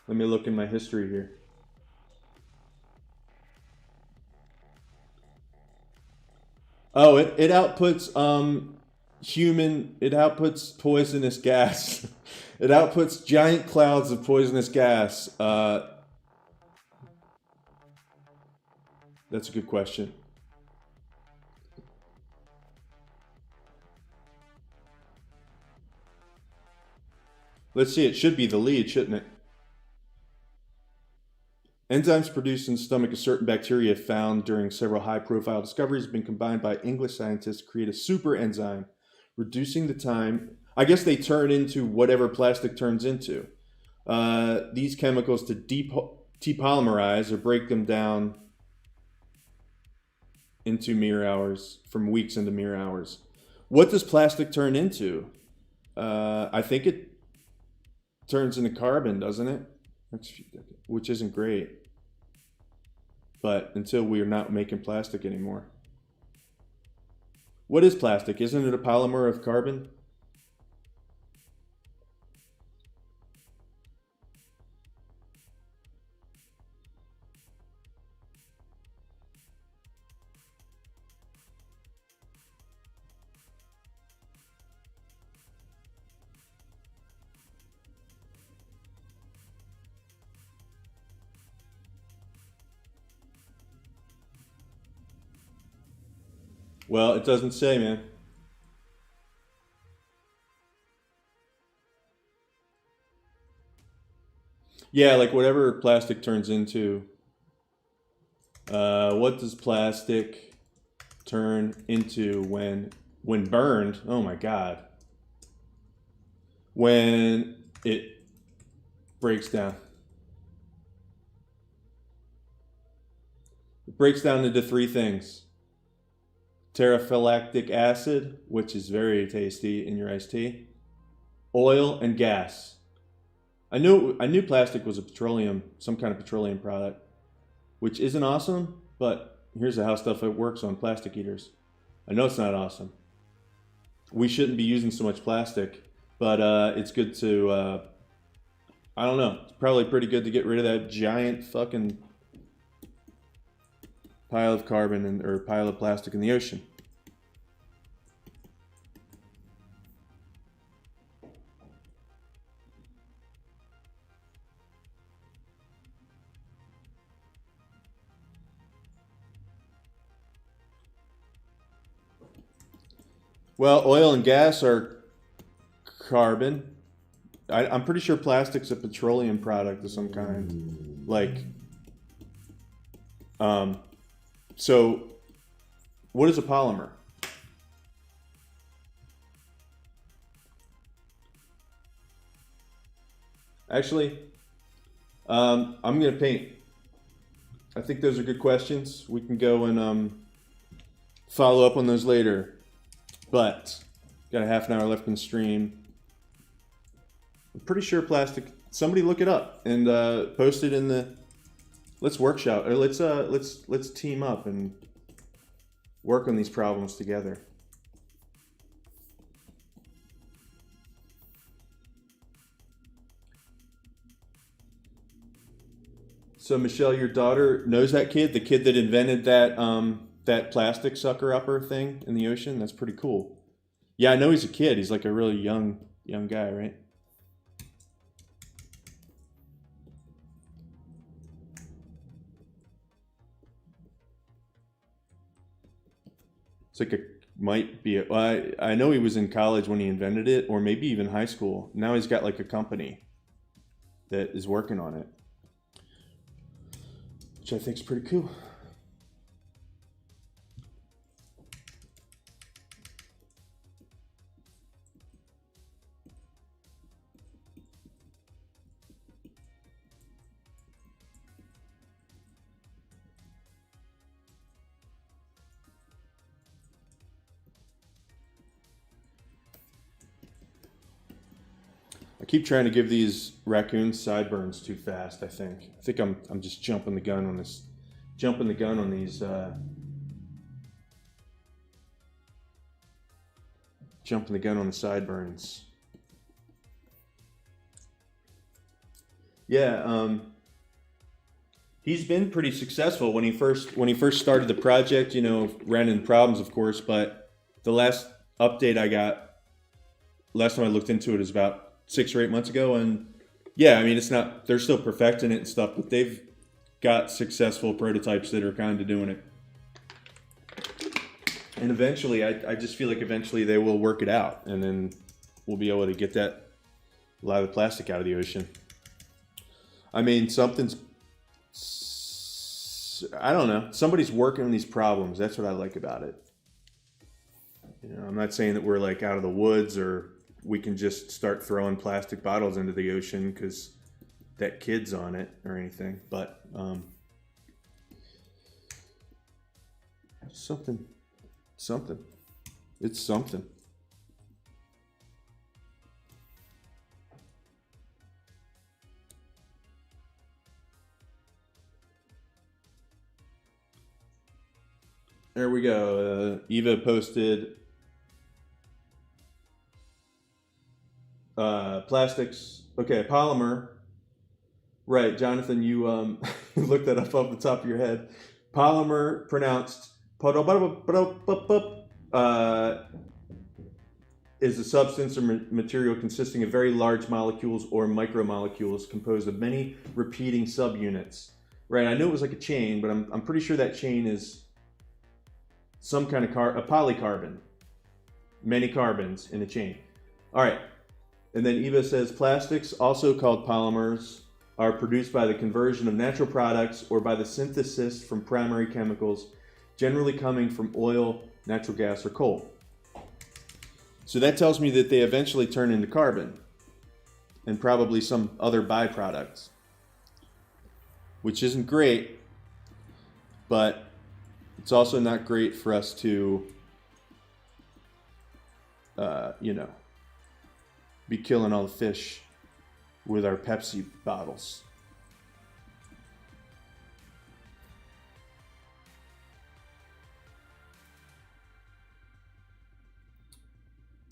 me look in my history here. Oh, it outputs it outputs poisonous gas. It outputs giant clouds of poisonous gas. That's a good question. Let's see, it should be the lead, shouldn't it? Enzymes produced in the stomach of certain bacteria found during several high-profile discoveries have been combined by English scientists to create a super enzyme, reducing the time. I guess they turn into whatever plastic turns into. These chemicals to depolymerize or break them down into mere hours, from weeks into mere hours. What does plastic turn into? I think it turns into carbon, doesn't it? Which isn't great. But until we're not making plastic anymore. What is plastic? Isn't it a polymer of carbon? Well, it doesn't say, man. Yeah, like whatever plastic turns into. What does plastic turn into when burned? Oh my god. When it breaks down. It breaks down into three things. Terephylactic acid, which is very tasty in your iced tea, oil, and gas. I knew plastic was some kind of petroleum product, which isn't awesome, but here's how stuff works on plastic heaters. I know it's not awesome. We shouldn't be using so much plastic, but it's good to, I don't know, it's probably pretty good to get rid of that giant fucking pile of carbon or pile of plastic in the ocean. Well, oil and gas are carbon. I'm pretty sure plastic's a petroleum product of some kind. Like, so what is a polymer? Actually, I'm going to paint. I think those are good questions. We can go and follow up on those later. But got a half an hour left in the stream. I'm pretty sure plastic. Somebody look it up and post it in the. Let's workshop or let's team up and work on these problems together. So Michelle, your daughter knows that kid, the kid that invented that plastic sucker upper thing in the ocean. That's pretty cool. Yeah, I know he's a kid. He's like a really young guy, right? It's like I know he was in college when he invented it, or maybe even high school. Now he's got like a company that is working on it, which I think is pretty cool. I keep trying to give these raccoons sideburns too fast. I think I'm just jumping the gun on this, jumping the gun on these, jumping the gun on the sideburns. Yeah, he's been pretty successful when he first started the project. You know, ran into problems, of course, but the last update I got, last time I looked into it, is about 6 or 8 months ago, and yeah, I mean, it's not, they're still perfecting it and stuff, but they've got successful prototypes that are kind of doing it. And eventually, I just feel like eventually they will work it out, and then we'll be able to get a lot of the plastic out of the ocean. I mean, I don't know, somebody's working on these problems. That's what I like about it. You know, I'm not saying that we're like out of the woods or we can just start throwing plastic bottles into the ocean because that kid's on it or anything, but something. It's something. There we go. Eva posted plastics. Okay, polymer. Right, Jonathan, you looked that up off the top of your head. Polymer, pronounced is a substance or material consisting of very large molecules or micromolecules composed of many repeating subunits. Right, I knew it was like a chain, but I'm pretty sure that chain is some kind of a polycarbon. Many carbons in a chain. All right. And then Eva says, plastics, also called polymers, are produced by the conversion of natural products or by the synthesis from primary chemicals, generally coming from oil, natural gas, or coal. So that tells me that they eventually turn into carbon and probably some other byproducts, which isn't great, but it's also not great for us to, you know, be killing all the fish with our Pepsi bottles.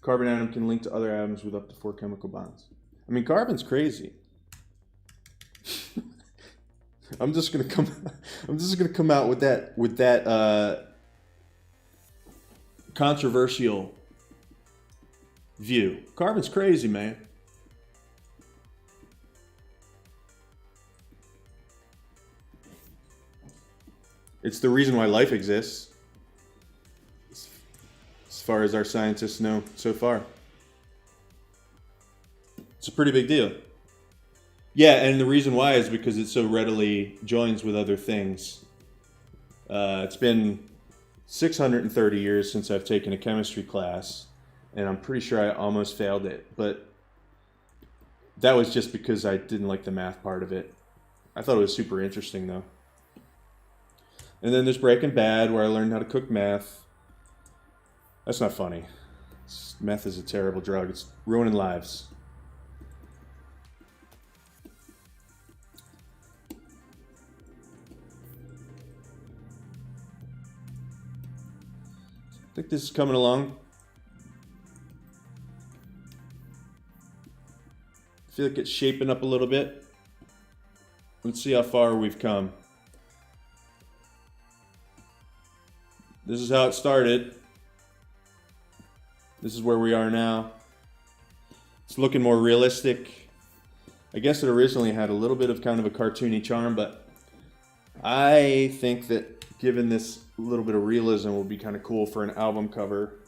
Carbon atom can link to other atoms with up to 4 chemical bonds. I mean, carbon's crazy. I'm just gonna come out with that controversial view. Carbon's crazy, man. It's the reason why life exists, as far as our scientists know so far. It's a pretty big deal. Yeah, and the reason why is because it so readily joins with other things. It's been 630 years since I've taken a chemistry class, and I'm pretty sure I almost failed it, but that was just because I didn't like the math part of it. I thought it was super interesting, though. And then there's Breaking Bad, where I learned how to cook meth. That's not funny. Meth is a terrible drug. It's ruining lives. I think this is coming along. I feel like it's shaping up a little bit. Let's see how far we've come. This is how it started. This is where we are now. It's looking more realistic. I guess it originally had a little bit of kind of a cartoony charm, but I think that given this little bit of realism will be kind of cool for an album cover.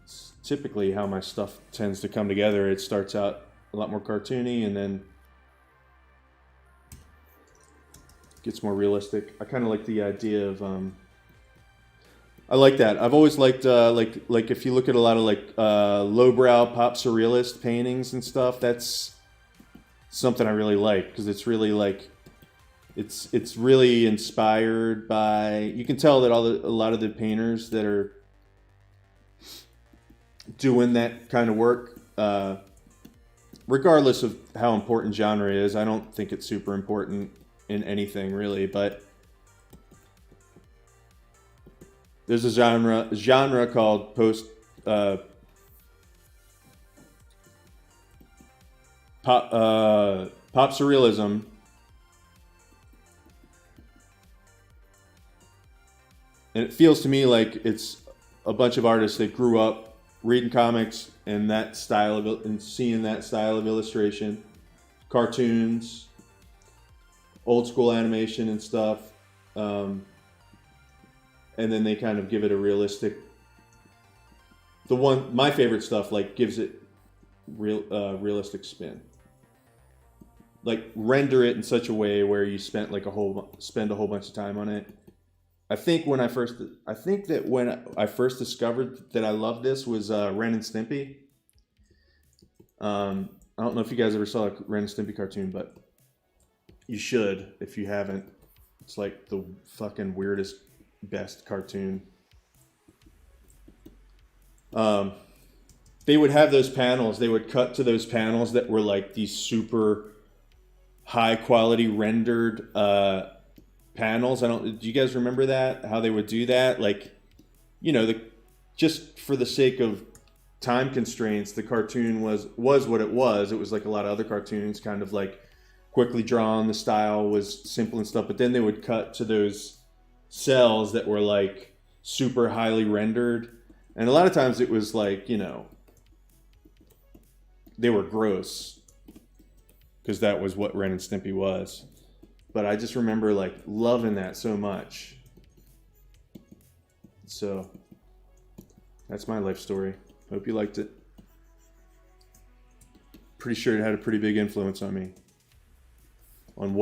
It's typically how my stuff tends to come together. It starts out a lot more cartoony and then gets more realistic. I kind of like the idea of I like that. I've always liked like if you look at a lot of like lowbrow pop surrealist paintings and stuff, that's something I really like because it's really like it's really inspired by, you can tell that a lot of the painters that are doing that kind of work. Regardless of how important genre is, I don't think it's super important in anything really, but there's a genre called pop surrealism. And it feels to me like it's a bunch of artists that grew up reading comics and that style of and seeing that style of illustration, cartoons, old school animation and stuff, and then they kind of give it a realistic. My favorite stuff like gives it realistic spin. Like render it in such a way where you spend a whole bunch of time on it. I think when I first discovered that I loved this was Ren and Stimpy. I don't know if you guys ever saw a Ren and Stimpy cartoon, but you should if you haven't. It's like the fucking weirdest, best cartoon. They would have those panels. They would cut to those panels that were like these super high quality rendered panels. Do you guys remember that? How they would do that? Like, just for the sake of time constraints, the cartoon was what it was. It was like a lot of other cartoons, kind of like quickly drawn. The style was simple and stuff, but then they would cut to those cells that were like super highly rendered. And a lot of times it was like, they were gross because that was what Ren and Stimpy was. But I just remember like loving that so much. So that's my life story. Hope you liked it. Pretty sure it had a pretty big influence on me, on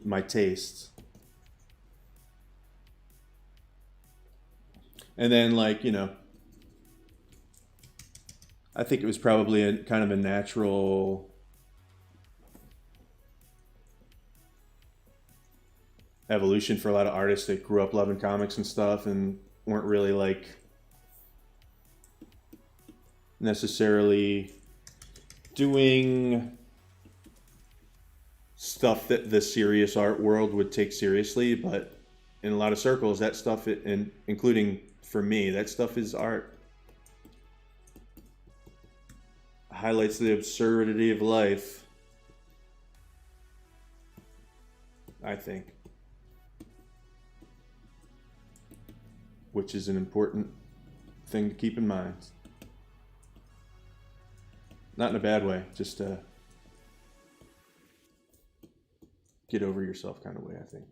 my tastes. And then I think it was probably a kind of a natural evolution for a lot of artists that grew up loving comics and stuff and weren't really like necessarily doing stuff that the serious art world would take seriously, but in a lot of circles that stuff, and including for me, that stuff is art. Highlights the absurdity of life, I think. Which is an important thing to keep in mind. Not in a bad way, just get over yourself kind of way, I think.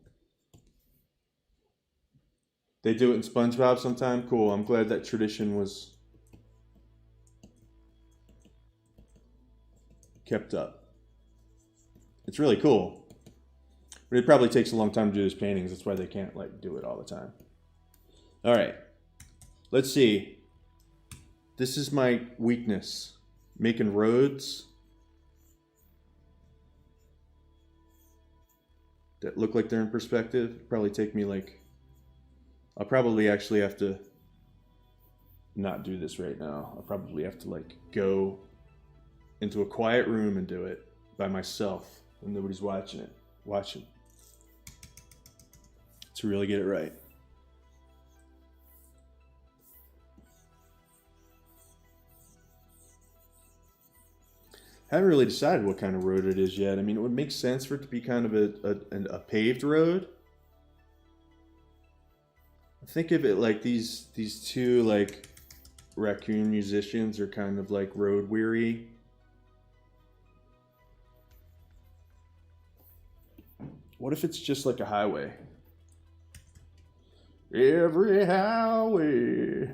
They do it in SpongeBob sometime. Cool. I'm glad that tradition was kept up. It's really cool. But it probably takes a long time to do those paintings. That's why they can't do it all the time. All right, let's see. This is my weakness, making roads that look like they're in perspective. Probably take me I'll probably actually have to not do this right now. I'll probably have to go into a quiet room and do it by myself when nobody's watching to really get it right. I haven't really decided what kind of road it is yet. I mean, it would make sense for it to be kind of a paved road. Think of it like these two raccoon musicians are kind of road weary. What if it's just like a highway? Every highway.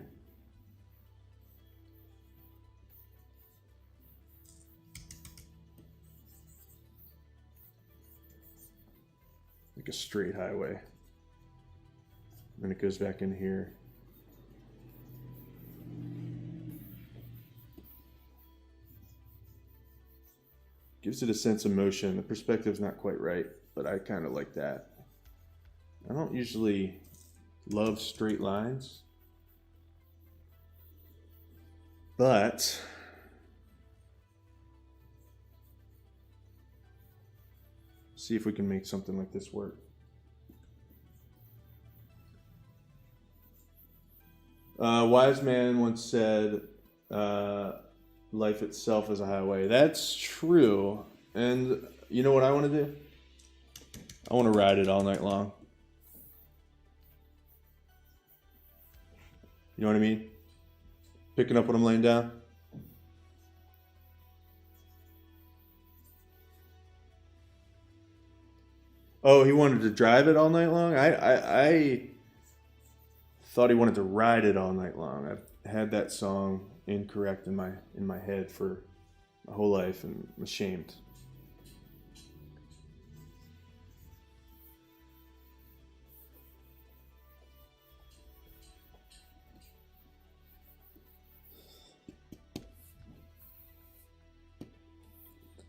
Like a straight highway. And it goes back in here. Gives it a sense of motion. The perspective's not quite right, but I kind of like that. I don't usually love straight lines. But see if we can make something like this work. Wise man once said, life itself is a highway. That's true. And you know what I want to do? I want to ride it all night long. You know what I mean? Picking up what I'm laying down. Oh, he wanted to drive it all night long? I thought he wanted to ride it all night long. I've had that song incorrect in my head for my whole life, and I'm ashamed.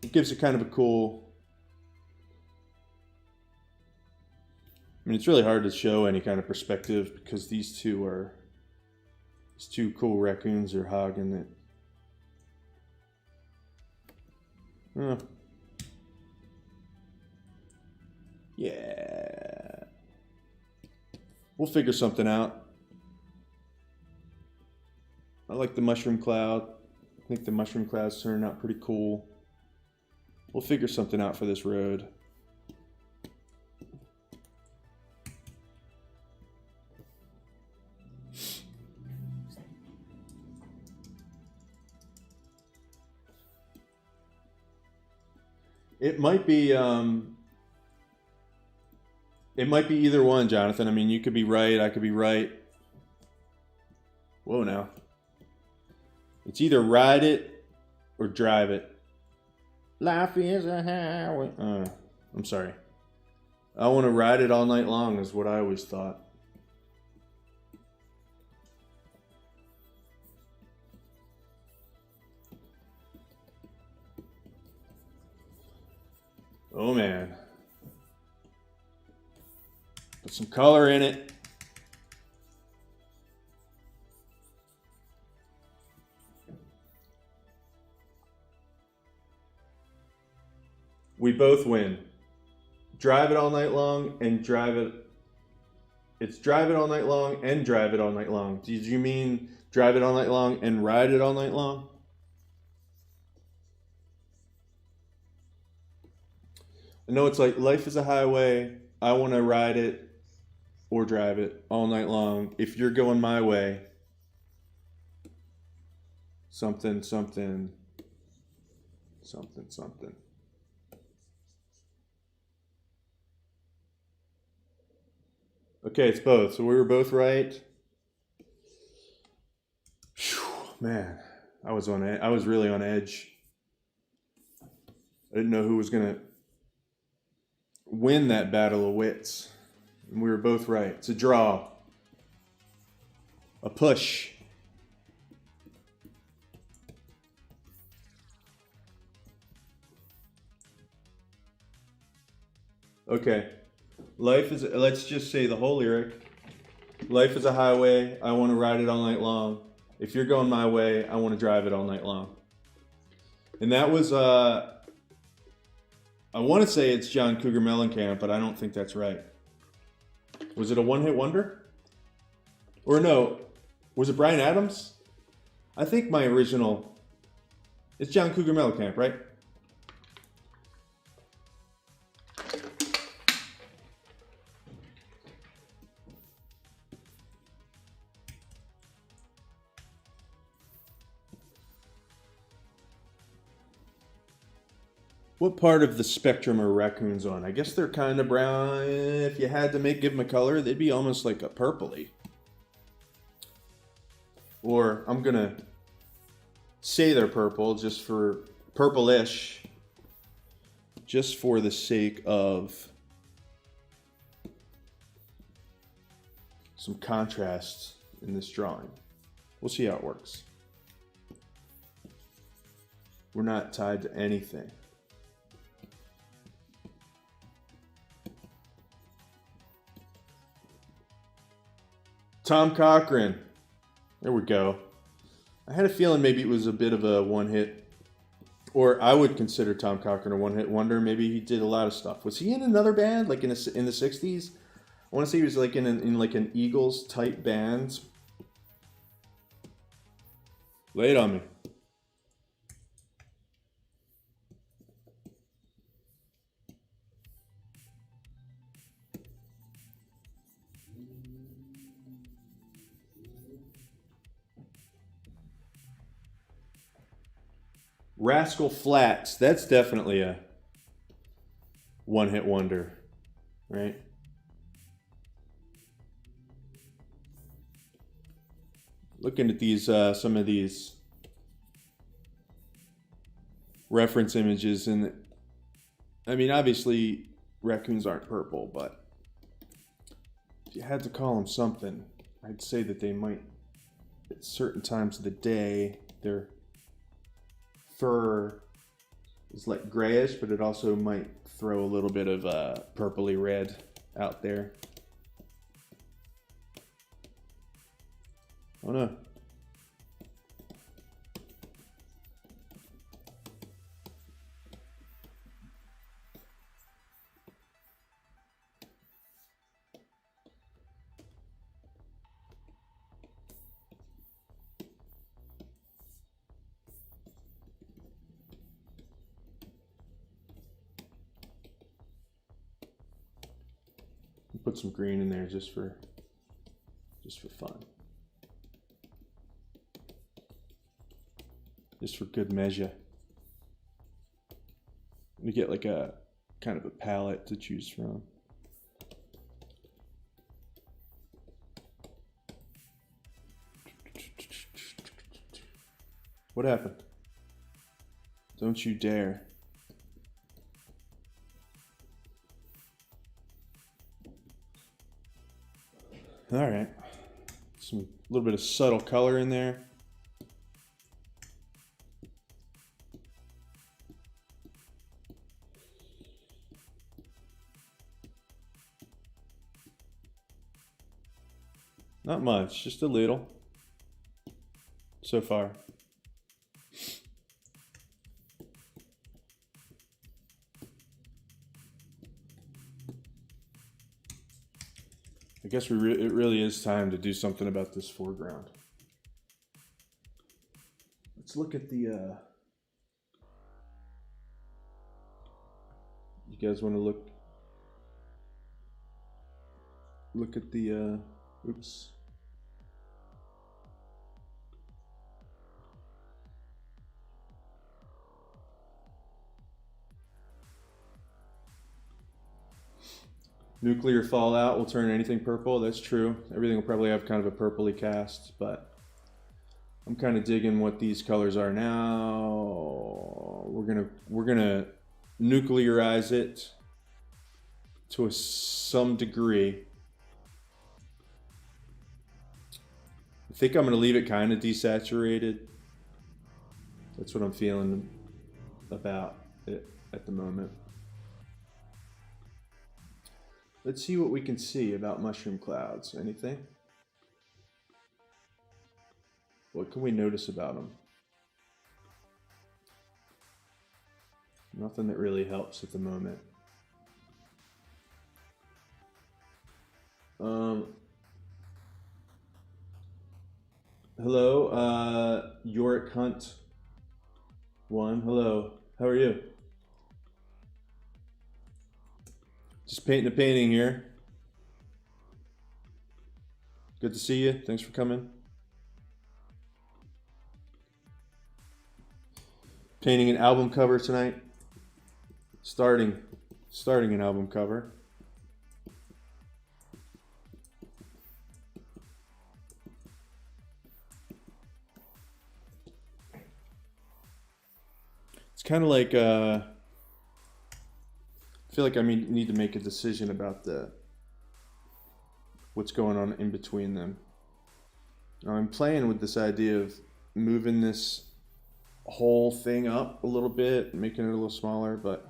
It gives it kind of a cool... I mean, it's really hard to show any kind of perspective because these two cool raccoons are hogging it. Oh. Yeah. We'll figure something out. I like the mushroom cloud. I think the mushroom clouds turned out pretty cool. We'll figure something out for this road. It might be either one, Jonathan. I mean, you could be right, I could be right. Whoa, now. It's either ride it or drive it. Life is a highway. I'm sorry. I want to ride it all night long is what I always thought. Oh man. Put some color in it. We both win. Drive it all night long and drive it. It's drive it all night long and drive it all night long. Did you mean drive it all night long and ride it all night long? I know it's like life is a highway. I want to ride it or drive it all night long. If you're going my way, something, something, something, something. Okay, it's both. So we were both right. Whew, man, I was really on edge. I didn't know who was gonna win that battle of wits. And we were both right. It's a draw. A push. Okay. Life is, let's just say the whole lyric. Life is a highway. I want to ride it all night long. If you're going my way, I want to drive it all night long. And that was, I want to say it's John Cougar Mellencamp, but I don't think that's right. Was it a one-hit wonder? Or no, was it Bryan Adams? I think my original, it's John Cougar Mellencamp, right? What part of the spectrum are raccoons on? I guess they're kind of brown. If you had to give them a color, they'd be almost like a purpley. Or I'm going to say they're purple just for purplish, just for the sake of some contrast in this drawing. We'll see how it works. We're not tied to anything. Tom Cochran. There we go. I had a feeling maybe it was a bit of a one-hit, or I would consider Tom Cochrane a one-hit wonder. Maybe he did a lot of stuff. Was he in another band like in the '60s? I want to say he was like in like an Eagles type band. Lay it on me. Rascal Flatts. That's definitely a one-hit wonder, right? Looking at these, some of these reference images, and I mean, obviously, raccoons aren't purple, but if you had to call them something, I'd say that they might, at certain times of the day, their fur is like grayish, but it also might throw a little bit of purpley red out there. Oh no. Put some green in there just for fun. Just for good measure. We get like a kind of a palette to choose from. What happened? Don't you dare. All right, a little bit of subtle color in there. Not much, just a little so far. I guess it really is time to do something about this foreground. Let's look at the, you guys want to look at the, oops. Nuclear fallout will turn anything purple. That's true. Everything will probably have kind of a purpley cast, but I'm kind of digging what these colors are now. We're gonna nuclearize it to some degree. I think I'm gonna leave it kind of desaturated. That's what I'm feeling about it at the moment. Let's see what we can see about mushroom clouds. Anything? What can we notice about them? Nothing that really helps at the moment. Hello, Yorick Hunt 1. Hello, how are you? Just painting a painting here. Good to see you. Thanks for coming. Painting an album cover tonight. Starting an album cover. It's kind of like I feel like I need to make a decision about what's going on in between them. Now I'm playing with this idea of moving this whole thing up a little bit, making it a little smaller, but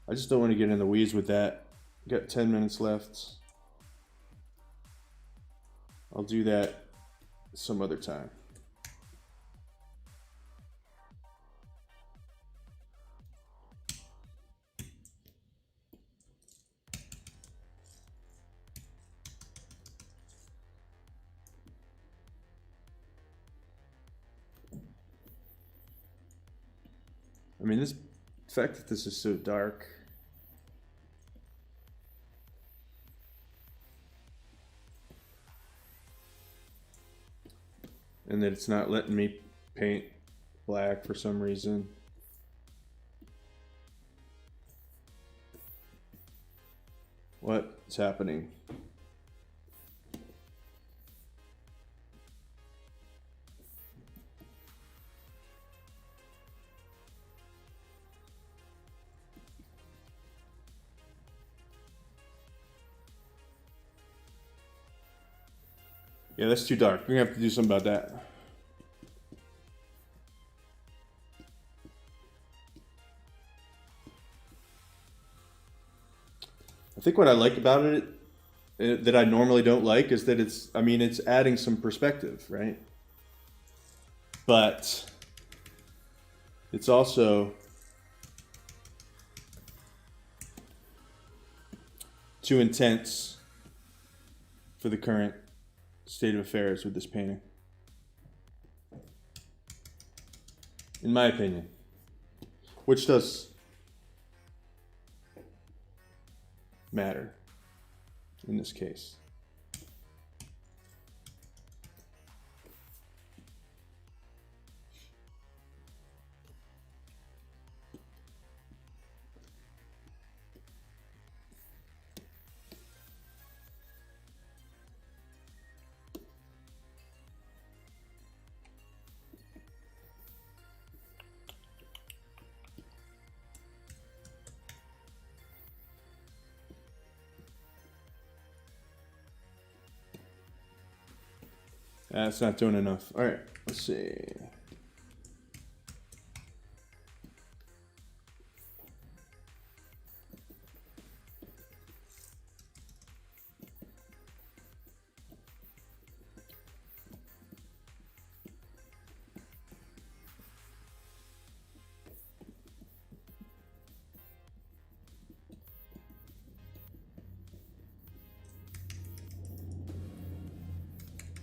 I just don't want to get in the weeds with that. Got 10 minutes left. I'll do that some other time. I mean, the fact that this is so dark. And that it's not letting me paint black for some reason. What's happening? Yeah, that's too dark. We're gonna have to do something about that. I think what I like about it that I normally don't like is that it's adding some perspective, right? But it's also too intense for the current state of affairs with this painting, in my opinion, which does matter in this case. That's not doing enough. All right, let's see.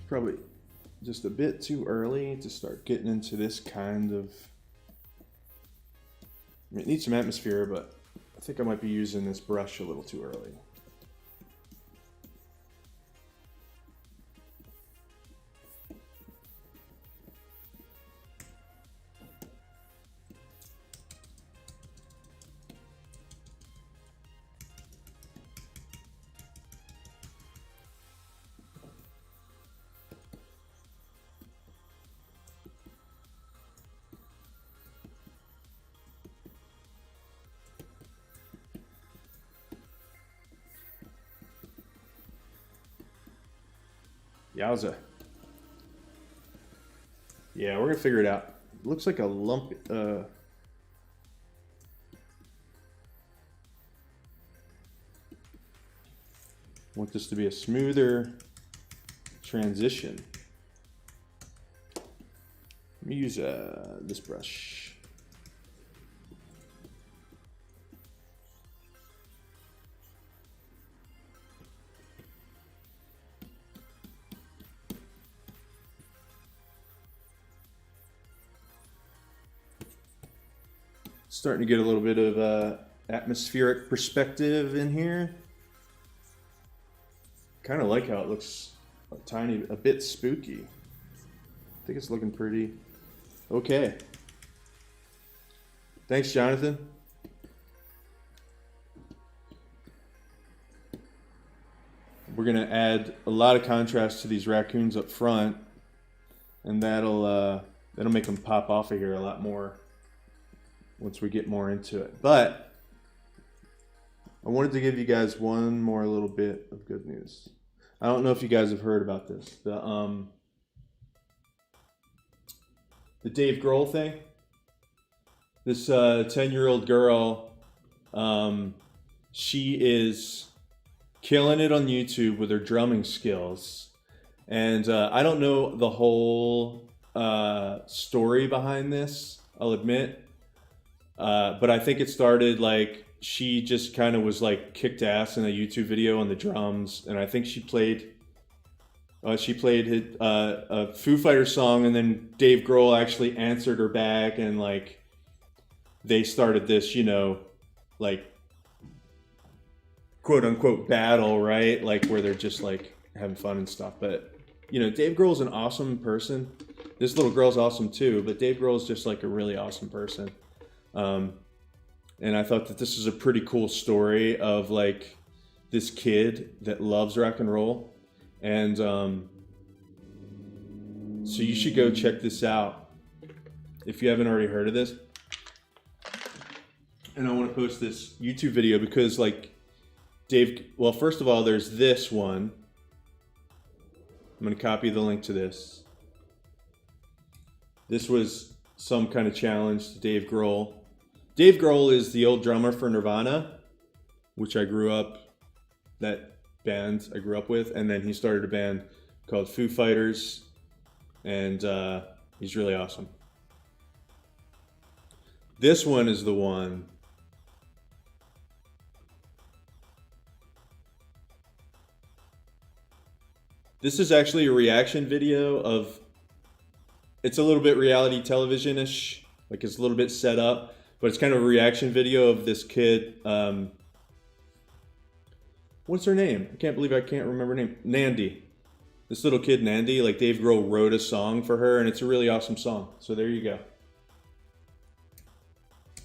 Probably just a bit too early to start getting into this kind of... I mean, it needs some atmosphere, but I think I might be using this brush a little too early. Yowza. Yeah, we're gonna figure it out. It looks like a lump. Want this to be a smoother transition. Let me use this brush. Starting to get a little bit of atmospheric perspective in here. Kind of like how it looks a bit spooky. I think it's looking pretty okay. Thanks, Jonathan. We're gonna add a lot of contrast to these raccoons up front, and that'll make them pop off of here a lot more once we get more into it. But I wanted to give you guys one more little bit of good news. I don't know if you guys have heard about this. The Dave Grohl thing. This 10-year-old girl, she is killing it on YouTube with her drumming skills. And I don't know the whole story behind this, I'll admit. But I think it started like she just kind of was like kicked ass in a YouTube video on the drums, and I think she played a Foo Fighters song, and then Dave Grohl actually answered her back, and like they started this, you know, like quote unquote battle, right? Like where they're just like having fun and stuff. But you know, Dave Grohl's an awesome person. This little girl's awesome too, but Dave Grohl's just like a really awesome person. And I thought that this is a pretty cool story of like this kid that loves rock and roll. And so you should go check this out if you haven't already heard of this. And I want to post this YouTube video because like well, first of all, there's this one. I'm going to copy the link to this. This was some kind of challenge to Dave Grohl. Dave Grohl is the old drummer for Nirvana, which I grew up, that band I grew up with. And then he started a band called Foo Fighters. And he's really awesome. This one is the one. This is actually a reaction video of, it's a little bit reality television-ish, like it's a little bit set up, but it's kind of a reaction video of this kid. What's her name? I can't believe I can't remember her name. Nandi. This little kid, Nandi, like Dave Grohl wrote a song for her, and it's a really awesome song. So there you go.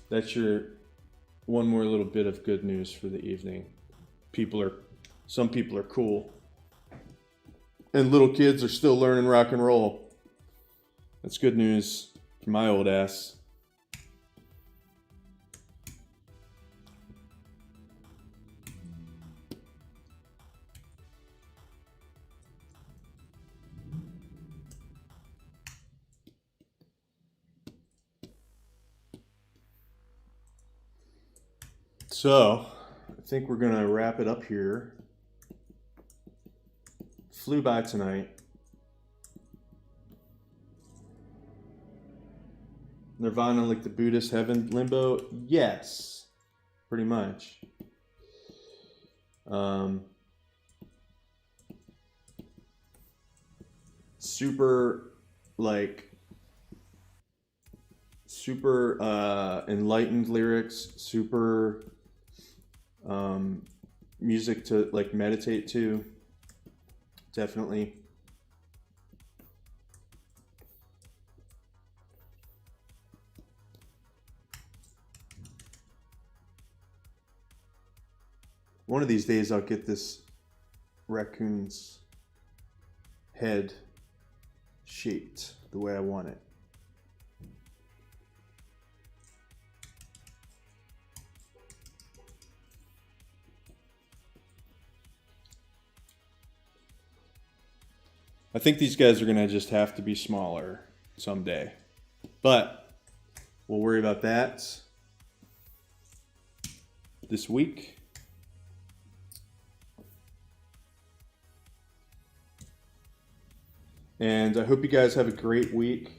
That's your one more little bit of good news for the evening. Some people are cool. And little kids are still learning rock and roll. That's good news for my old ass. So, I think we're gonna wrap it up here. Flew by tonight. Nirvana, like the Buddhist heaven limbo? Yes, pretty much. Super enlightened lyrics, super music to like meditate to. Definitely. One of these days I'll get this raccoon's head shaped the way I want it. I think these guys are going to just have to be smaller someday. But we'll worry about that this week. And I hope you guys have a great week.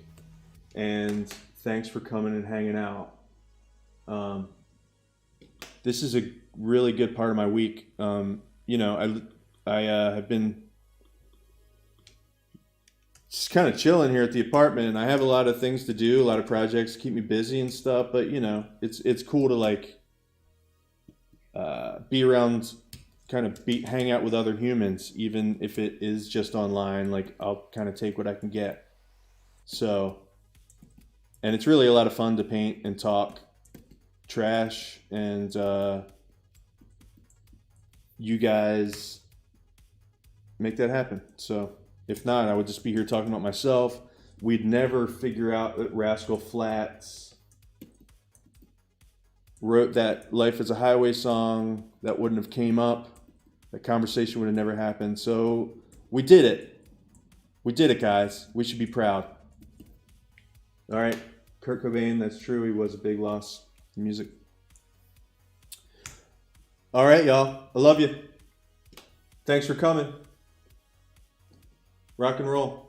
And thanks for coming and hanging out. This is a really good part of my week. You know, I have been just kind of chilling here at the apartment, and I have a lot of things to do, a lot of projects to keep me busy and stuff. But you know, it's cool to like be around, hang out with other humans, even if it is just online. Like I'll kind of take what I can get. So, and it's really a lot of fun to paint and talk trash, and you guys make that happen. So. If not, I would just be here talking about myself. We'd never figure out that Rascal Flatts wrote that Life is a Highway song. That wouldn't have came up. That conversation would have never happened. So we did it. We did it, guys. We should be proud. All right. Kurt Cobain, that's true. He was a big loss to music. All right, y'all. I love you. Thanks for coming. Rock and roll.